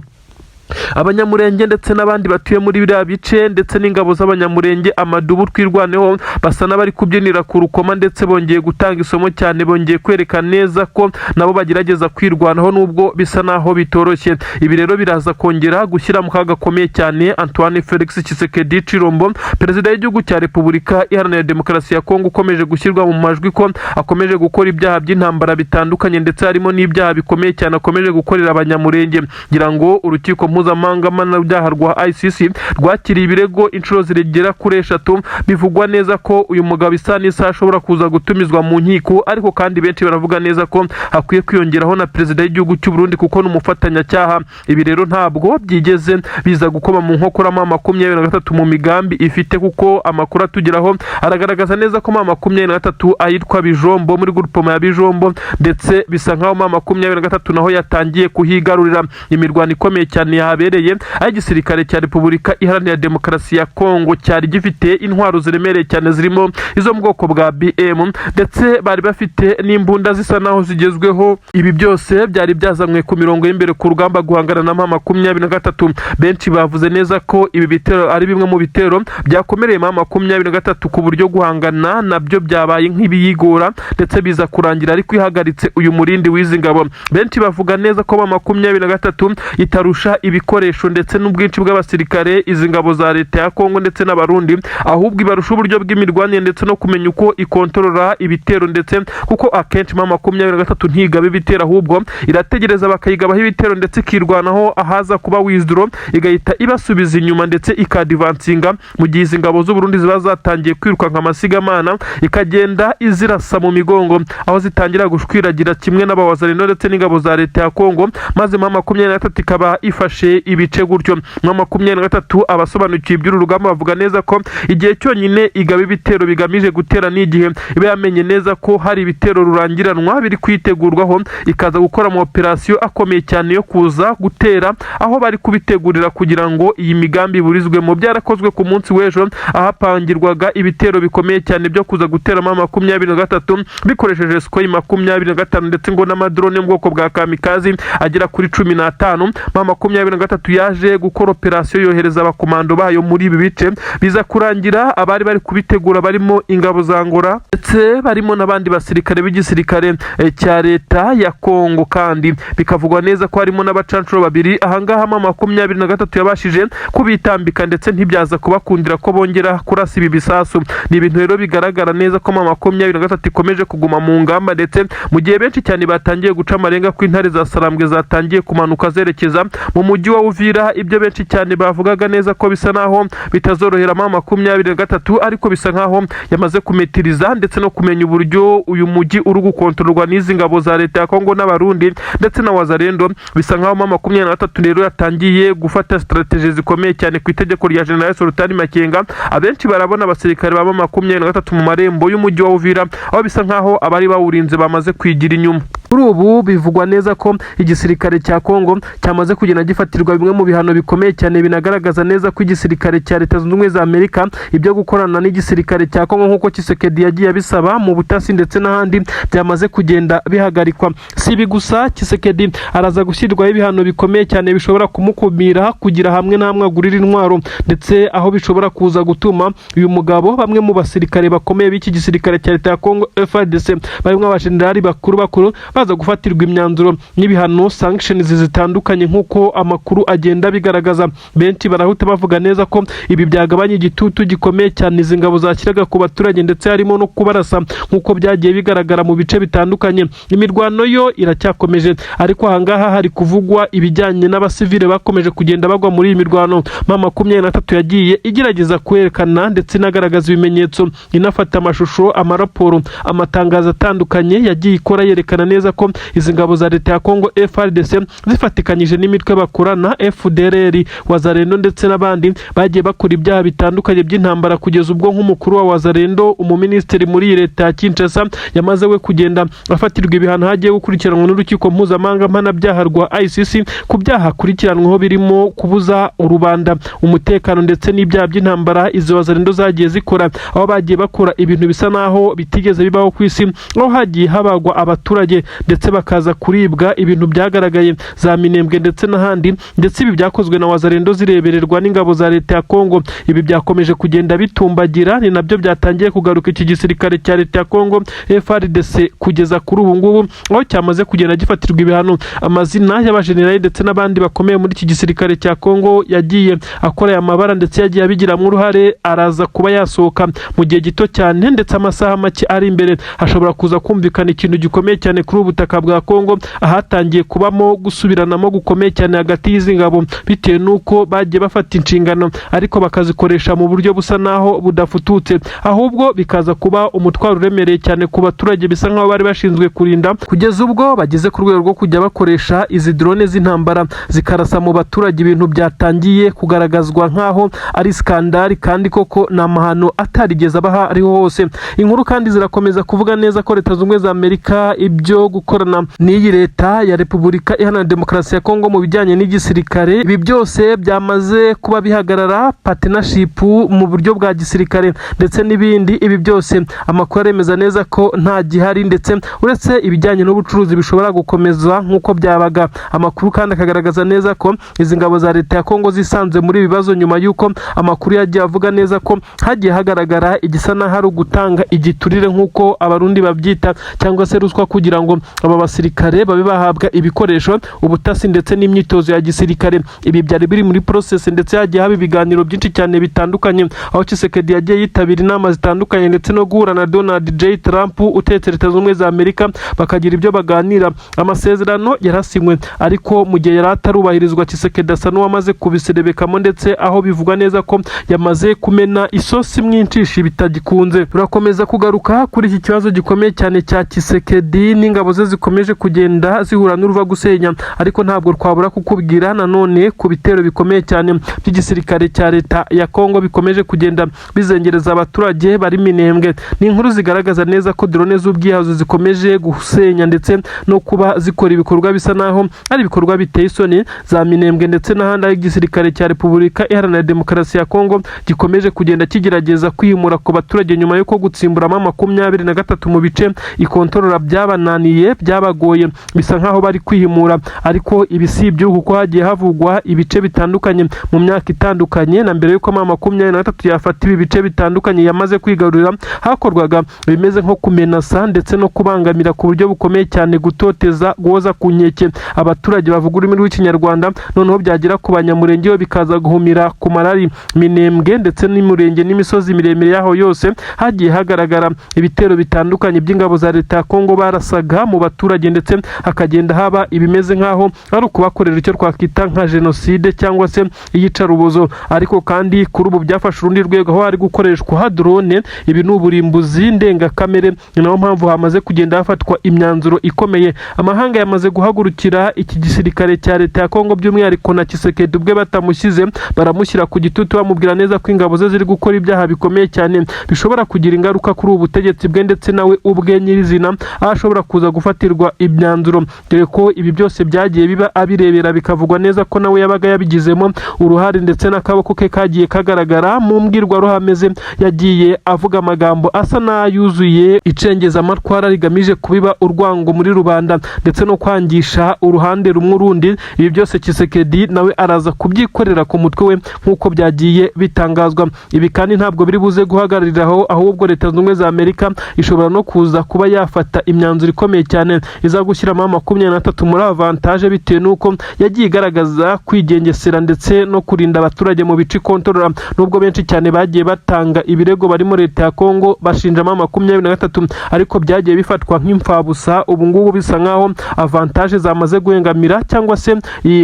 Abanyamurenge ndetse n'abandi batuye muri biriya bice ndetse n'ingabo z'abanyamurenge amadubu twirwaneho basa n'abari kubyinira ku rukoma, ndetse bongeye gutanga isomo cyane, bongeye kwerekana neza ko nabo bagerageza kwirwanaho nubwo bisa naho bitoroshye. Ibi rero biraza kongera gushyira mu kaga gakomeye cyane Antoine Felix Tshisekedi Tshilombo, perezida w'igihugu cya Repubulika Iharanira Demokarasi ya Kongo, ukomeje gushyirwa mu majwi ko akomeje gukora ibyaha by'intambara bitandukanye, ndetse harimo n'ibyaha bikomeye cyane akomeje gukorera abanyamurenge. Ngira ngo urukiko mpuzamahanga mpanabyaha rwa ICC rwakiriye ibirego inshuro zirigera kuri 3. Bivugwa neza ko uyu mugabo isa n'isa ashobora kuza gutumizwa mu nkiko, ariko kandi benshi baravuga neza ko hakwiye kwiyongeraho na perezida w'igihugu cy'u Burundi kuko n'umufatanyacyaha. Ibi rero ntabwo byigeze biza gukoma mu nkokora M23 mu migambi ifite, kuko amakuru atugeraho aragaragaza neza ko M23 ayitwa Bijombo muri groupement ya Bijombo, ndetse bisa nkaho M23 naho yatangiye kuhigarurira. Imirwano ikomeye cyane yahabereye, aho igisirikare cya Repubulika Iharanira Demokarasi ya Kongo cyari gifite intwaro ziremereye cyane zirimo izo mu bwoko bwa BM, ndetse bari bafite n'imbunda zisa naho zigezweho. Ibi byose byari byazanywe ku mirongo y'imbere ku rugamba guhangana na M23. Benshi bavuze neza ko ibi bitero ari bimwe mu bitero byakomereye M23 ku buryo guhangana nabyo byabaye nk'ibiyigora, ndetse biza kurangira ariko ihagaritse uyu murindi w'izi ngabo. Benshi bavuga neza ko M23 itarusha ibikoresho ndetse n'ubwinshi bw'abasirikare izi ngabo za leta ya Kongo ndetse n'abarundi, ahubwo ibarusha uburyo bw'imirwanire ndetse no kumenya uko ikontorora ibitero, ndetse kuko akenshi M23 ntigaba ibitero, ahubwo irategereza bakayigabaho ibitero ndetse ikirwanaho ahaza kuba withdraw, igahita ibasubiza inyuma ndetse ikadivansinga. Mu gihe izi ngabo z'u Burundi ziba zatangiye kwiruka nka masigamana, ikagenda izirasa mu migongo, aho zitangira gushwiragira kimwe n'abawazarino ndetse n'ingabo za leta ya Kongo, maze M23 ikaba ifashe ibice gutyo. M23 abasobanukiye iby'uru rugamba bavuga neza ko igihe cyonyine igaba ibitero bigamije gutera n'igihe iba yamenye neza ko hari ibitero rurangiranwa biri kwitegurwaho, ikaza gukora mu operasiyo akomeye cyane yo kuza gutera aho bari kubitegurira kugira ngo iyi migambi iburizwemo. Byarakozwe ku munsi w'ejo ahapangirwaga ibitero bikomeye cyane byo kuza gutera M23 bikoresheje Sukhoi 25 ndetse ngo n'amadrone mu bwoko bwa kamikazi agera kuri 15. M23 yaje gukora operasiyo yohereza abakomando bayo muri ibi bice, biza kurangira abari bari kubitegura barimo ingabo za Angola ndetse barimo n'abandi basirikare b'igisirikare cya leta ya Kongo, kandi bikavugwa neza ko harimo n'abacancuro babiri. Ahangaha M23 yabashije kubitambika ndetse ntibyaza kubakundira ko bongera kurasa ibi bisasu. Ni ibintu rero bigaragara neza ko M23 ikomeje kuguma mu ngamba, ndetse mu gihe benshi cyane batangiye guca amarenga ko intare za Sarambwe zatangiye kumanuka zerekeza mu mujyi wa Uvira. Ibyo benshi cyane bavugaga neza ko bisa naho bitazorohera M23, ariko bisa nkaho yamaze kumetiriza ndetse no kumenya uburyo uyu mujyi uri gukontororwa n'izi ngabo za leta ya Kongo n'abarundi ndetse na wazarendo. Bisa nkaho M23 rero yatangiye gufata strategie zikomeye cyane ku itegeko rya General Sultan Makenga. Abenshi barabona abasirikare ba M23 mu marembo y'umujyi wa Uvira, aho bisa nkaho abari bawurinze bamaze kwigira inyuma. kuri ubu bivugwa neza ko igisirikare cya Kongo cyamaze kugenda gifatirwa bimwe mu bihano bikomeye cyane binagaragaza neza ko igisirikare cya Leta Zunze Ubumwe za Amerika ibyo gukorana n'igisirikare cya Kongo nk'uko Tshisekedi yagiye abisaba mu butasi ndetse n'ahandi byamaze kugenda bihagarikwa. Si ibi gusa, Tshisekedi araza gushyirwaho ibihano bikomeye cyane bishobora kumukumira kugira hamwe na hamwe agurira intwaro, ndetse aho bishobora kuza gutuma uyu mugabo bamwe mu basirikare bakomeye b'iki gisirikare cya Leta ya Kongo FARDC barimo abajenerali bakuru baza gufatirwa imyanzuro n'ibihano sanctions zitandukanye nk'uko amakuru agenda bigaragaza. Benshi barahuta bavuga neza ko ibi byagabanya igitutu gikomeye cyane izi ngabo zashyiraga ku baturage, ndetse harimo no kubarasa nk'uko byagiye bigaragara mu bice bitandukanye. Imirwano yo iracyakomeje, ariko ahangaha hari kuvugwa ibijyanye n'abasivile bakomeje kugenda bagwa muri iyi mirwano. M23 yagiye igerageza kwerekana ndetse inagaragaza ibimenyetso, inafata amashusho, amaraporo, amatangazo atandukanye yagiye ikora yerekana neza ko izi ngabo za Leta ya Kongo FARDC zifatikanyije n'imitwe bakorana FDLR, Wazalendo ndetse n'abandi bagiye bakora ibyaha bitandukanye by'intambara, kugeza ubwo nk'umukuru wa Wazalendo, umuministeri muri iyi Leta ya Kinshasa, yamaze we kugenda afatirwa ibihano hagiye gukurikiranwa n'urukiko mpuzamahanga mpanabyaha rwa ICC ku byaha akurikiranweho birimo kubuza rubanda umutekano ndetse n'ibyaha by'intambara izo Wazalendo zagiye zikora, aho bagiye bakora ibintu bisa naho bitigeze bibaho ku isi, aho hagiye habagwa abaturage ndetse bakaza kuribwa ibintu byagaragaye za Minembwe ndetse n'ahandi, ndetse ibi byakozwe na Wazalendo zirebererwa n'ingabo za Leta ya Kongo. Ibi byakomeje kugenda bitumbagira, ni nabyo byatangiye kugaruka iki gisirikare cya Leta ya Kongo FARDC kugeza kuri ubu ngubu, aho cyamaze kugenda gifatirwa ibihano. Amazina y'abajenerali ndetse n'abandi bakomeye muri iki gisirikare cya Kongo yagiye akora aya mabara ndetse yagiye abigiramo uruhare araza kuba yasohoka mu gihe gito cyane, ndetse amasaha make ari imbere hashobora kuza kumvikana ikintu gikomeye cyane kuri ubutaka bwa Kongo, ahatangiye kubamo gusubiranamo gukomeye cyane hagati y'izi ngabo, bitewe n'uko bagiye bafata inshingano ariko bakazikoresha mu buryo busa naho budafututse, ahubwo bikaza kuba umutwaro uremereye cyane ku baturage bisa nkaho bari bashinzwe kurinda, kugeza ubwo bageze ku rwego rwo kujya bakoresha izi drone z'intambara zikarasa mu baturage. Ibintu byatangiye kugaragazwa nkaho ari skandali, kandi koko ni amahano atarigeze abaha ariho hose. Inkuru kandi zirakomeza kuvuga neza ko Leta Zunze Ubumwe za Amerika ibyo gukorana n'iyi Leta ya Repubulika Iharanira Demokarasi ya Kongo mu bijyanye n'igisirikare, ibi byose byamaze kuba bihagarara, partnership mu buryo bwa gisirikare ndetse n'ibindi. Ibi byose amakuru aremeza neza ko nta gihari, ndetse uretse ibijyanye n'ubucuruzi bishobora gukomeza nk'uko byabaga. Amakuru kandi akagaragaza neza ko izi ngabo za Leta ya Kongo zisanze muri ibibazo nyuma y'uko amakuru yagiye avuga neza ko hagiye hagaragara igisa n'aho ari ugutanga igiturire nk'uko abarundi babyita, cyangwa se ruswa, kugira ngo aba basirikare babe bahabwa ibikoresho, ubutasi ndetse n'imyitozo ya gisirikare. Ibi byari biri muri process, ndetse hagiye haba ibiganiro byinshi cyane bitandukanye, aho Tshisekedi yagiye yitabira inama zitandukanye ndetse no guhura na Donald J. Trump utetse Leta Zunze Ubumwe za Amerika, bakagira ibyo baganira. Amasezerano yarasinywe, ariko mu gihe yari atarubahirizwa Tshisekedi asa n'uwamaze kubiserebekamo, ndetse aho bivugwa neza ko yamaze kumena isosi mwinshi bitagikunze. Turakomeza kugaruka kuri iki kibazo gikomeye cyane cya Tshisekedi n'ingabo ze zikomeje kugenda zihura n'uruva gusenya, ariko ntabwo twabura kukubwira nanone ku bitero bikomeye cyane by'igisirikare cya Leta ya Kongo bikomeje kugenda bizengereza abaturage bari Minembwe. Ni inkuru zigaragaza neza ko drone z'ubwihazo zikomeje gusenya ndetse no kuba zikora ibikorwa bisa naho ari ibikorwa biteye isoni za Minembwe ndetse n'ahandi. Igisirikare cya Repubulika Iharanira Demokarasi ya Kongo gikomeje kugenda kigerageza kwihimura ku baturage nyuma y'uko gutsimburamo 23 mu bice ikontorora byabananiye, byabagoye, bisa nkaho bari kwihimura. Ariko ibisibyo kuko hagiye havugwa ibice bitandukanye mu myaka itandukanye, na mbere y'uko 23 yafata ibi bice bitandukanye yamaze kwigarurira, hakorwaga bimeze nko kumenasa ndetse no kubangamira ku buryo bukomeye cyane, gutoteza, guhoza ku nkeke abaturage bavuga ururimi rw'ikinyarwanda, noneho byagera ku banyamurenge yo bikaza guhumira ku marari. Minembwe ndetse n'imurenge n'imisozi miremire yaho yose hagiye hagaragara ibitero bitandukanye by'ingabo za Leta ya Kongo barasaga mu baturage, ndetse hakagenda haba ibimeze nkaho ari ukubakorera icyo twakita nka genocide cyangwa se iyicarubozo. Ariko kandi kuri ubu byafashe urundi rwego, aho hari gukoreshwa drone. Ibi ni uburimbuzi ndengakamere, ni nayo mpamvu hamaze kugenda hafatwa imyanzuro ikomeye. Amahanga yamaze guhagurukira iki gisirikare cya Leta ya Kongo, by'umwihariko na Tshisekedi ubwe batamushyize, baramushyira ku gitutu bamubwira neza ko ingabo ze ziri gukora ibyaha bikomeye cyane bishobora kugira ingaruka kuri ubu butegetsi bwe ndetse nawe ubwe nyirizina, aho ashobora kuza gufatirwa imyanzuro, dore ko ibi byose byagiye biba abirebera, bikavugwa neza ko nawe yabaga yabigizemo uruhare ndetse n'akaboko ke kagiye kagaragara mu mbwirwaruhame ze. Yagiye avuga amagambo asa n'ayuzuye icengezamatwara rigamije kubiba urwango muri rubanda ndetse no kwangisha uruhande rumwe urundi. Ibi byose Tshisekedi nawe araza kubyikorera ku mutwe we nk'uko byagiye bitangazwa. Ibi kandi ntabwo biri buze guhagarariraho, ahubwo Leta Zunze Ubumwe za Amerika ishobora no kuza kuba yafata imyanzuro ikomeye cyane iza gushyiramo 23 muri avantage, bitewe n'uko yagiye igaragaza kwigengesera ndetse no kurinda abaturage mu bice kontorora. Nubwo benshi cyane bagiye batanga ibirego barimo Leta ya Kongo bashinjamo 23, ariko byagiye bifatwa nk'imfabusa. Ubu ngubu bisa nkaho avantage zamaze guhengamira, cyangwa se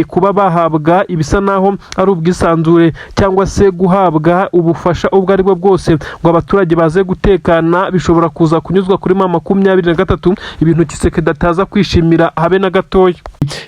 kuba bahabwa ibisa naho ari ubwisanzure cyangwa se guhabwa ubufasha ubwo ari bwo bwose ngo abaturage baze gutekana, bishobora kuza kunyuzwa kuri 23, ibintu Tshisekedi ataza kwishimira habe na gatoya.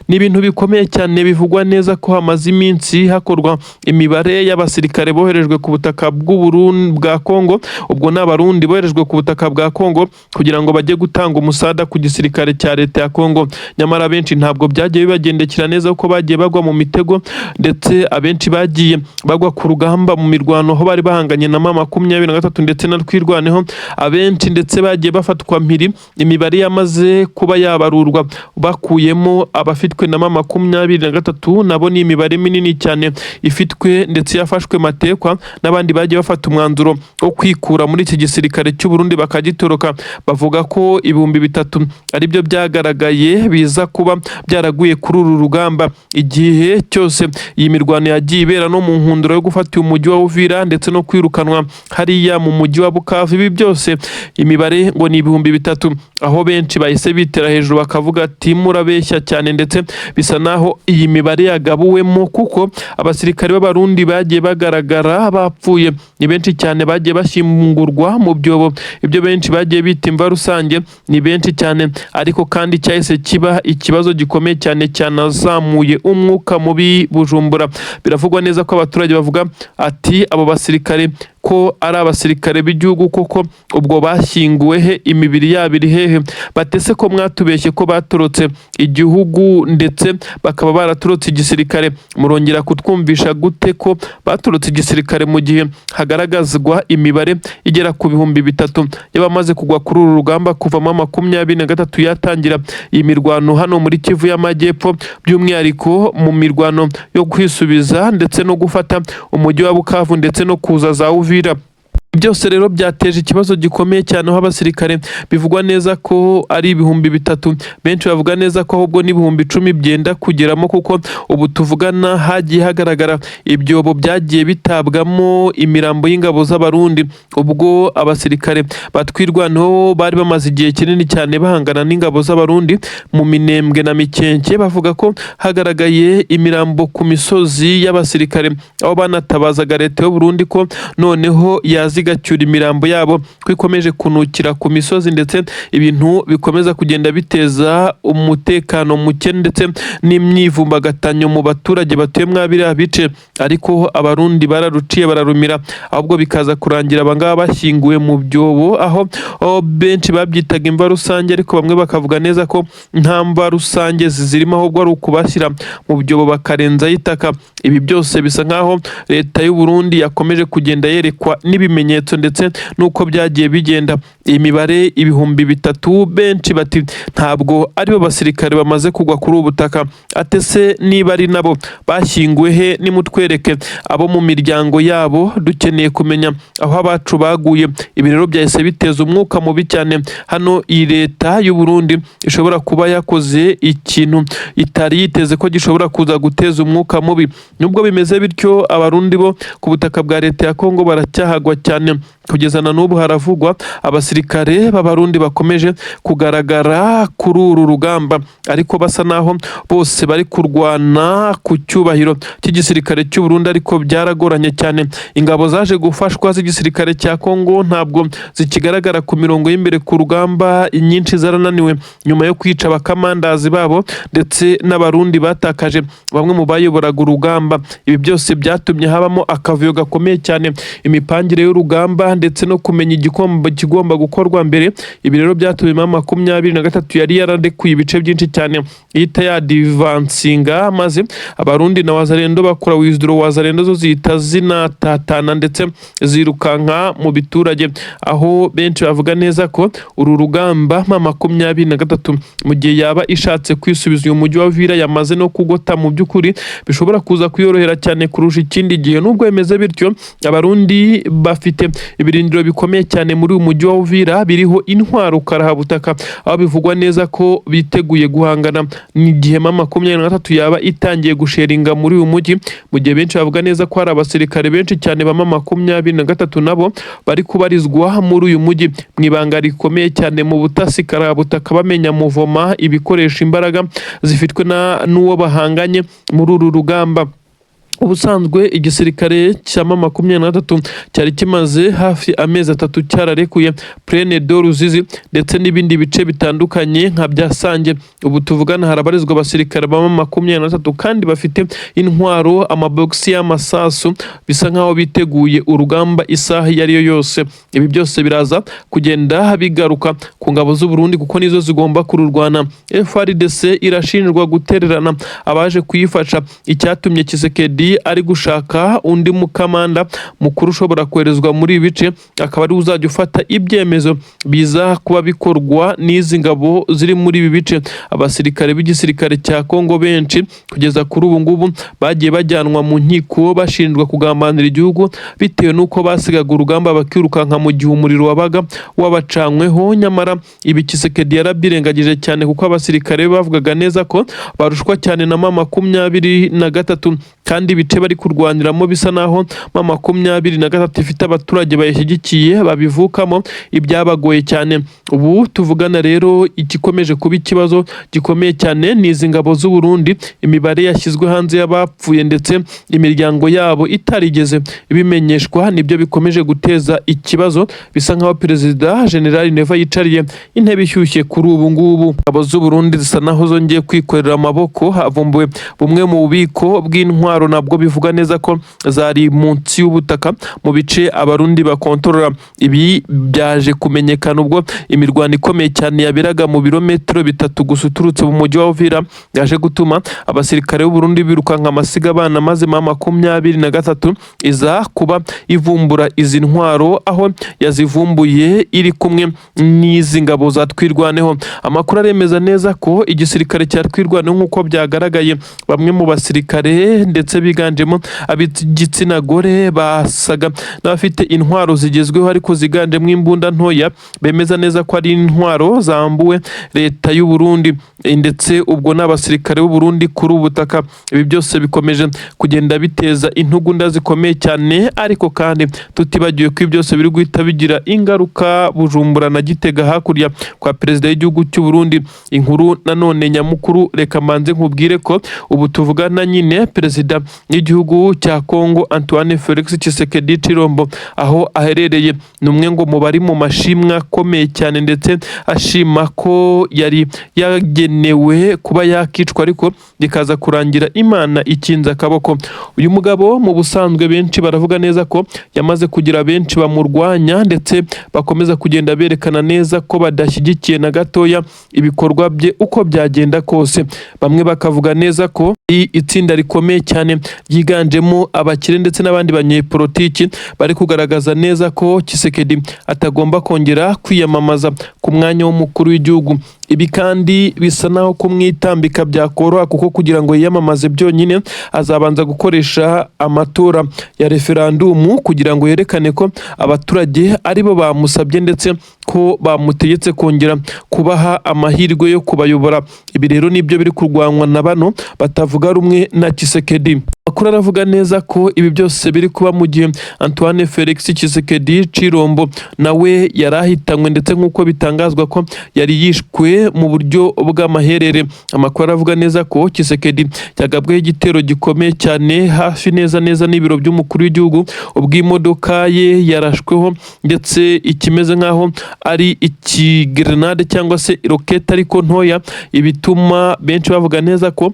Ni ibintu bikomeye cyane, bivugwa neza ko hamaze iminsi hakorwa imibare y'abasirikare boherejwe ku butaka bw'Uburundi bwa Kongo. Ubwo n'abarundi boherejwe ku butaka bwa Kongo kugira ngo bajye gutanga umusada ku gisirikare cya Leta ya Kongo. Nyamara benshi ntabwo byagiye bibagendekera neza, uko bagiye bagwa mu mitego, ndetse abenshi bagiye bagwa ku rugamba mu mirwano aho bari bahanganye na 23 ndetse na twirwaneho. Abenshi ndetse bagiye bafatwa mpiri, imibare yamaze kuba yabarurwa bakuyemo abafitwe na 23, nabo ni imibare minini cyane ifitwe ndetse yafashwe matekwa, n'abandi bagiye bafata umwanzuro wo kwikura muri iki gisirikare cy'u Burundi bakagitoroka. Bavuga ko 3,000 ari byo byagaragaye biza kuba byaraguye kuri uru rugamba. Igihe cyose iyi mirwano yagiye ibera no mu nkundura yo gufata umujyi wa Uvira ndetse no kwirukanwa hariya mu mujyi wa Bukavu, ibi byose imibare ngo ni 3,000, aho benshi bahise bitera hejuru bakavuga ati murabeshya cyane, ndetse bisa naho iyi mibare yagabuwemo, kuko abasirikare b'abarundi bagiye bagaragara bapfuye ni benshi cyane, bagiye bashyingurwa mu byobo. Ibyo benshi bagiye bita imva rusange ni benshi cyane, ariko kandi cyahise kiba ikibazo gikomeye cyane cyanazamuye umwuka mubi Bujumbura. Biravugwa neza ko abaturage bavuga ati abo basirikare ko ari abasirikare b'igihugu koko, ubwo bashyinguwe he? Imibiri yabo iri hehe? Batese ko mwatubeshye ko batorotse igihugu ndetse bakaba baratorotse igisirikare, murongera kutwumvisha gute ko batorotse igisirikare mu gihe hagaragazwa imibare igera ku 3,000 y'abamaze kugwa kuri uru rugamba kuva 23 yatangira iyi mirwano hano muri Kivu y'Amajyepfo, by'umwihariko mu mirwano yo kwisubiza ndetse no gufata umujyi wa Bukavu ndetse no kuza za Uvira. Byose rero byateje ikibazo gikomeye cyane, aho abasirikare bivugwa neza ko ari 3,000, benshi bavuga neza ko ahubwo ni 10,000 byenda kugeramo, kuko ubu tuvugana hagiye hagaragara ibyobo byagiye bitabwamo imirambo y'ingabo z'abarundi. Ubwo abasirikare batwirwanaho bari bamaze igihe kinini cyane bahangana n'ingabo z'abarundi mu Minembwe na Mikenke, bavuga ko hagaragaye imirambo ku misozi y'abasirikare, aho banatabazaga Leta y'u Burundi ko noneho igacyura imirambo yabo ko ikomeje kunukira ku misozi, ndetse ibintu bikomeza kugenda biteza umutekano muke ndetse n'imyivumbagatanyo mu baturage batuye mwabira bice. Ariko abarundi bararuciye bararumira, ahubwo bikaza kurangira abangaba bashyinguwe mu byobo, aho benshi babyitaga imva rusange, ariko bamwe bakavuga neza ko nta mva rusange zirimo, ahubwo ari ukubashyira mu byobo bakarenzaho itaka. Ibi byose bisa nkaho Leta y'u Burundi yakomeje kugenda yerekwa n'ibimenyetso ndetse nuko byagiye bigenda. Iyi mibare 3,000, benshi bati ntabwo aribo basirikare bamaze kugwa kuri ubu butaka. Atese niba ari nabo bashyinguwe he? Nimutwereke abo mu miryango yabo, dukeneye kumenya aho abacu baguye. Ibi rero byahise biteza umwuka mubi cyane. Hano iyi Leta y'u Burundi ishobora kuba yakoze ikintu itari yiteze ko gishobora kuza guteza umwuka mubi. Nubwo bimeze bityo, abarundi bo ku butaka bwa Leta ya Kongo baracyahagwa cyane. Kugeza na n'ubu haravugwa abasirikare b'abarundi bakomeje kugaragara kuri uru rugamba, ariko basa naho bose bari kurwana ku cyubahiro cy'igisirikare cy'u Burundi, ariko byaragoranye cyane. Ingabo zaje gufashwa z'igisirikare cya Kongo ntabwo zikigaragara ku mirongo y'imbere ku rugamba, inyinshi zarananiwe nyuma yo kwica abakamandazi babo ndetse n'abarundi batakaje bamwe mu bayoboraga urugamba. Ibi byose byatumye habamo akavuyo gakomeye cyane, imipangire y'urugamba ndetse no kumenya kigomba gukorwa mbere. Ibi rero byatumye M23 yari yaradekuye ibice byinshi cyane ihita yadivansinga, maze abarundi na wazalendo bakora withdraw, wazalendo zo zihita zinatatana ndetse zirukanka mu biturage, aho benshi bavuga neza ko uru rugamba M23 mu gihe yaba ishatse kwisubiza uyu mujyi wa Uvira yamaze no kugota, mu by'ukuri bishobora kuza kuyorohera cyane kurusha ikindi gihe. Nubwo bimeze bityo, abarundi bafite ibirindiro bikomeye cyane muri uyu mujyi wa Uvira biriho intwaro karahabutaka, aho bivugwa neza ko biteguye guhangana n'igihe M23 yaba itangiye gusheringa muri uyu mujyi, mu gihe benshi bavuga neza ko hari abasirikare benshi cyane ba M23 nabo bari kubarizwa muri uyu mujyi mu ibanga rikomeye cyane mu butasi karahabutaka, bamenya muvoma ibikoresha imbaraga zifitwe n'uwo bahanganye muri uru rugamba. Ubusanzwe igisirikare cya M23 cyari kimaze hafi amezi 3 cyararekuye Plaine de Ruzizi ndetse n'ibindi bice bitandukanye nka byasange. Ubu tuvugana harabarizwa abasirikare ba M23 kandi bafite intwaro, amaboxi y'amasasu, bisa nkaho biteguye urugamba isaha yari yo yose. Ibi byose biraza kugenda bigaruka ku ngabo z'u Burundi kuko nizo zigomba kururwana. FARDC irashinjwa gutererana abaje kuyifasha, icyatumye Tshisekedi ari gushaka undi mukamanda mukuru ushobora koherezwa muri ibi bice, akaba ari uzajya ufata ibyemezo biza kuba bikorwa n'izi ngabo ziri muri ibi bice. Abasirikare b'igisirikare cya Kongo benshi kugeza kuri ubu ngubu bagiye bajyanwa mu nkiko bashinjwa kugambanira igihugu bitewe n'uko basigaga urugamba bakirukanka mu gihe umuriro wabaga wabacanyweho. Nyamara ibi Tshisekedi yarabirengagije cyane kuko abasirikare bavugaga neza ko barushwa cyane na M23 kandi ibice bari kurwaniramo bisa naho M23 ifite abaturage bayishyigikiye babivukamo, ibyabagoye cyane. Ubu tuvugana rero igikomeje kuba ikibazo gikomeye cyane ni izi ngabo z'u Burundi. Imibare yashyizwe hanze y'abapfuye ndetse imiryango yabo itarigeze ibimenyeshwa, nibyo bikomeje guteza ikibazo. Bisa nkaho Perezida General Neva yicariye intebe ishyushye kuri ubu ngubu. Ingabo z'u Burundi zisa naho zongeye kwikorera amaboko, havumbuwe bumwe mu bubiko bw'intwaro nabwo bivuga neza ko zari munsi y'ubutaka mu bice abarundi bakontorora. Ibi byaje kumenyekana ubwo imirwano ikomeye cyane yaberaga mu birometero 3 gusa uturutse mu mujyi wa Uvira, yaje gutuma abasirikare b'u Burundi birukanka amasiga abana, maze M23 iza kuba ivumbura izi ntwaro, aho yazivumbuye iri kumwe n'izi ngabo za Twirwaneho. Amakuru aremeza neza ko igisirikare cya Twirwaneho nk'uko byagaragaye, bamwe mu basirikare ndetse biganjemo ab'igitsina gore basaga n'abafite intwaro zigezweho ariko ziganjemo imbunda ntoya, bemeza neza ko ari intwaro zambuwe leta y'u Burundi ndetse ubwo n'abasirikare b'u Burundi kuri ubutaka. Ibi byose bikomeje kugenda biteza intugunda zikomeye cyane, ariko kandi tutibagiwe ko byose biri guhita bigira ingaruka Bujumbura na Gitega hakurya kwa perezida w'igihugu cy'u Burundi. Inkuru nanone nyamukuru, reka mbanze nkubwire ko ubu tuvugana nyine perezida w'igihugu cya Kongo Antoine Felix Tshisekedi Chilombo aho aherereye ni umwe ngo mu bari mu mashimwe akomeye cyane ndetse ashima ko yari yagenewe kuba yakicwa ariko bikaza kurangira Imana ikinze akaboko. Uyu mugabo mu busanzwe benshi baravuga neza ko yamaze kugira benshi bamurwanya ndetse bakomeza kugenda berekana neza ko badashyigikiye na gatoya ibikorwa bye uko byagenda kose. Bamwe bakavuga neza ko itsinda rikomeye cyane ryiganjemo abakire ndetse n'abandi banyepolitiki bari kugaragaza neza ko Tshisekedi atagomba kongera kwiyamamaza ku mwanya w'umukuru w'igihugu. Ibi kandi bisa naho kumwitambika byakoroha kuko kugira ngo yiyamamaze byonyine azabanza gukoresha amatora ya referandumu kugira ngo yerekane ko abaturage aribo bamusabye ndetse ko bamutegetse kongera kubaha amahirwe yo kubayobora. Ibi rero nibyo biri kurwanwa na bano batavuga rumwe na Tshisekedi. Makuru aravuga neza ko ibi byose biri kuba mu gihe Antoine Felix Tshisekedi Chilombo nawe yarahitanywe ndetse nk'uko bitangazwa ko yari yishwe mu buryo bw'amaherere. Amakuru aravuga neza ko Tshisekedi yagabweho igitero gikomeye cyane hafi neza n'ibiro by'umukuru w'igihugu, ubw'imodoka ye yarashweho ndetse ikimeze nkaho ari iki grenade cyangwa se rokete ariko ntoya, ibituma benshi bavuga neza ko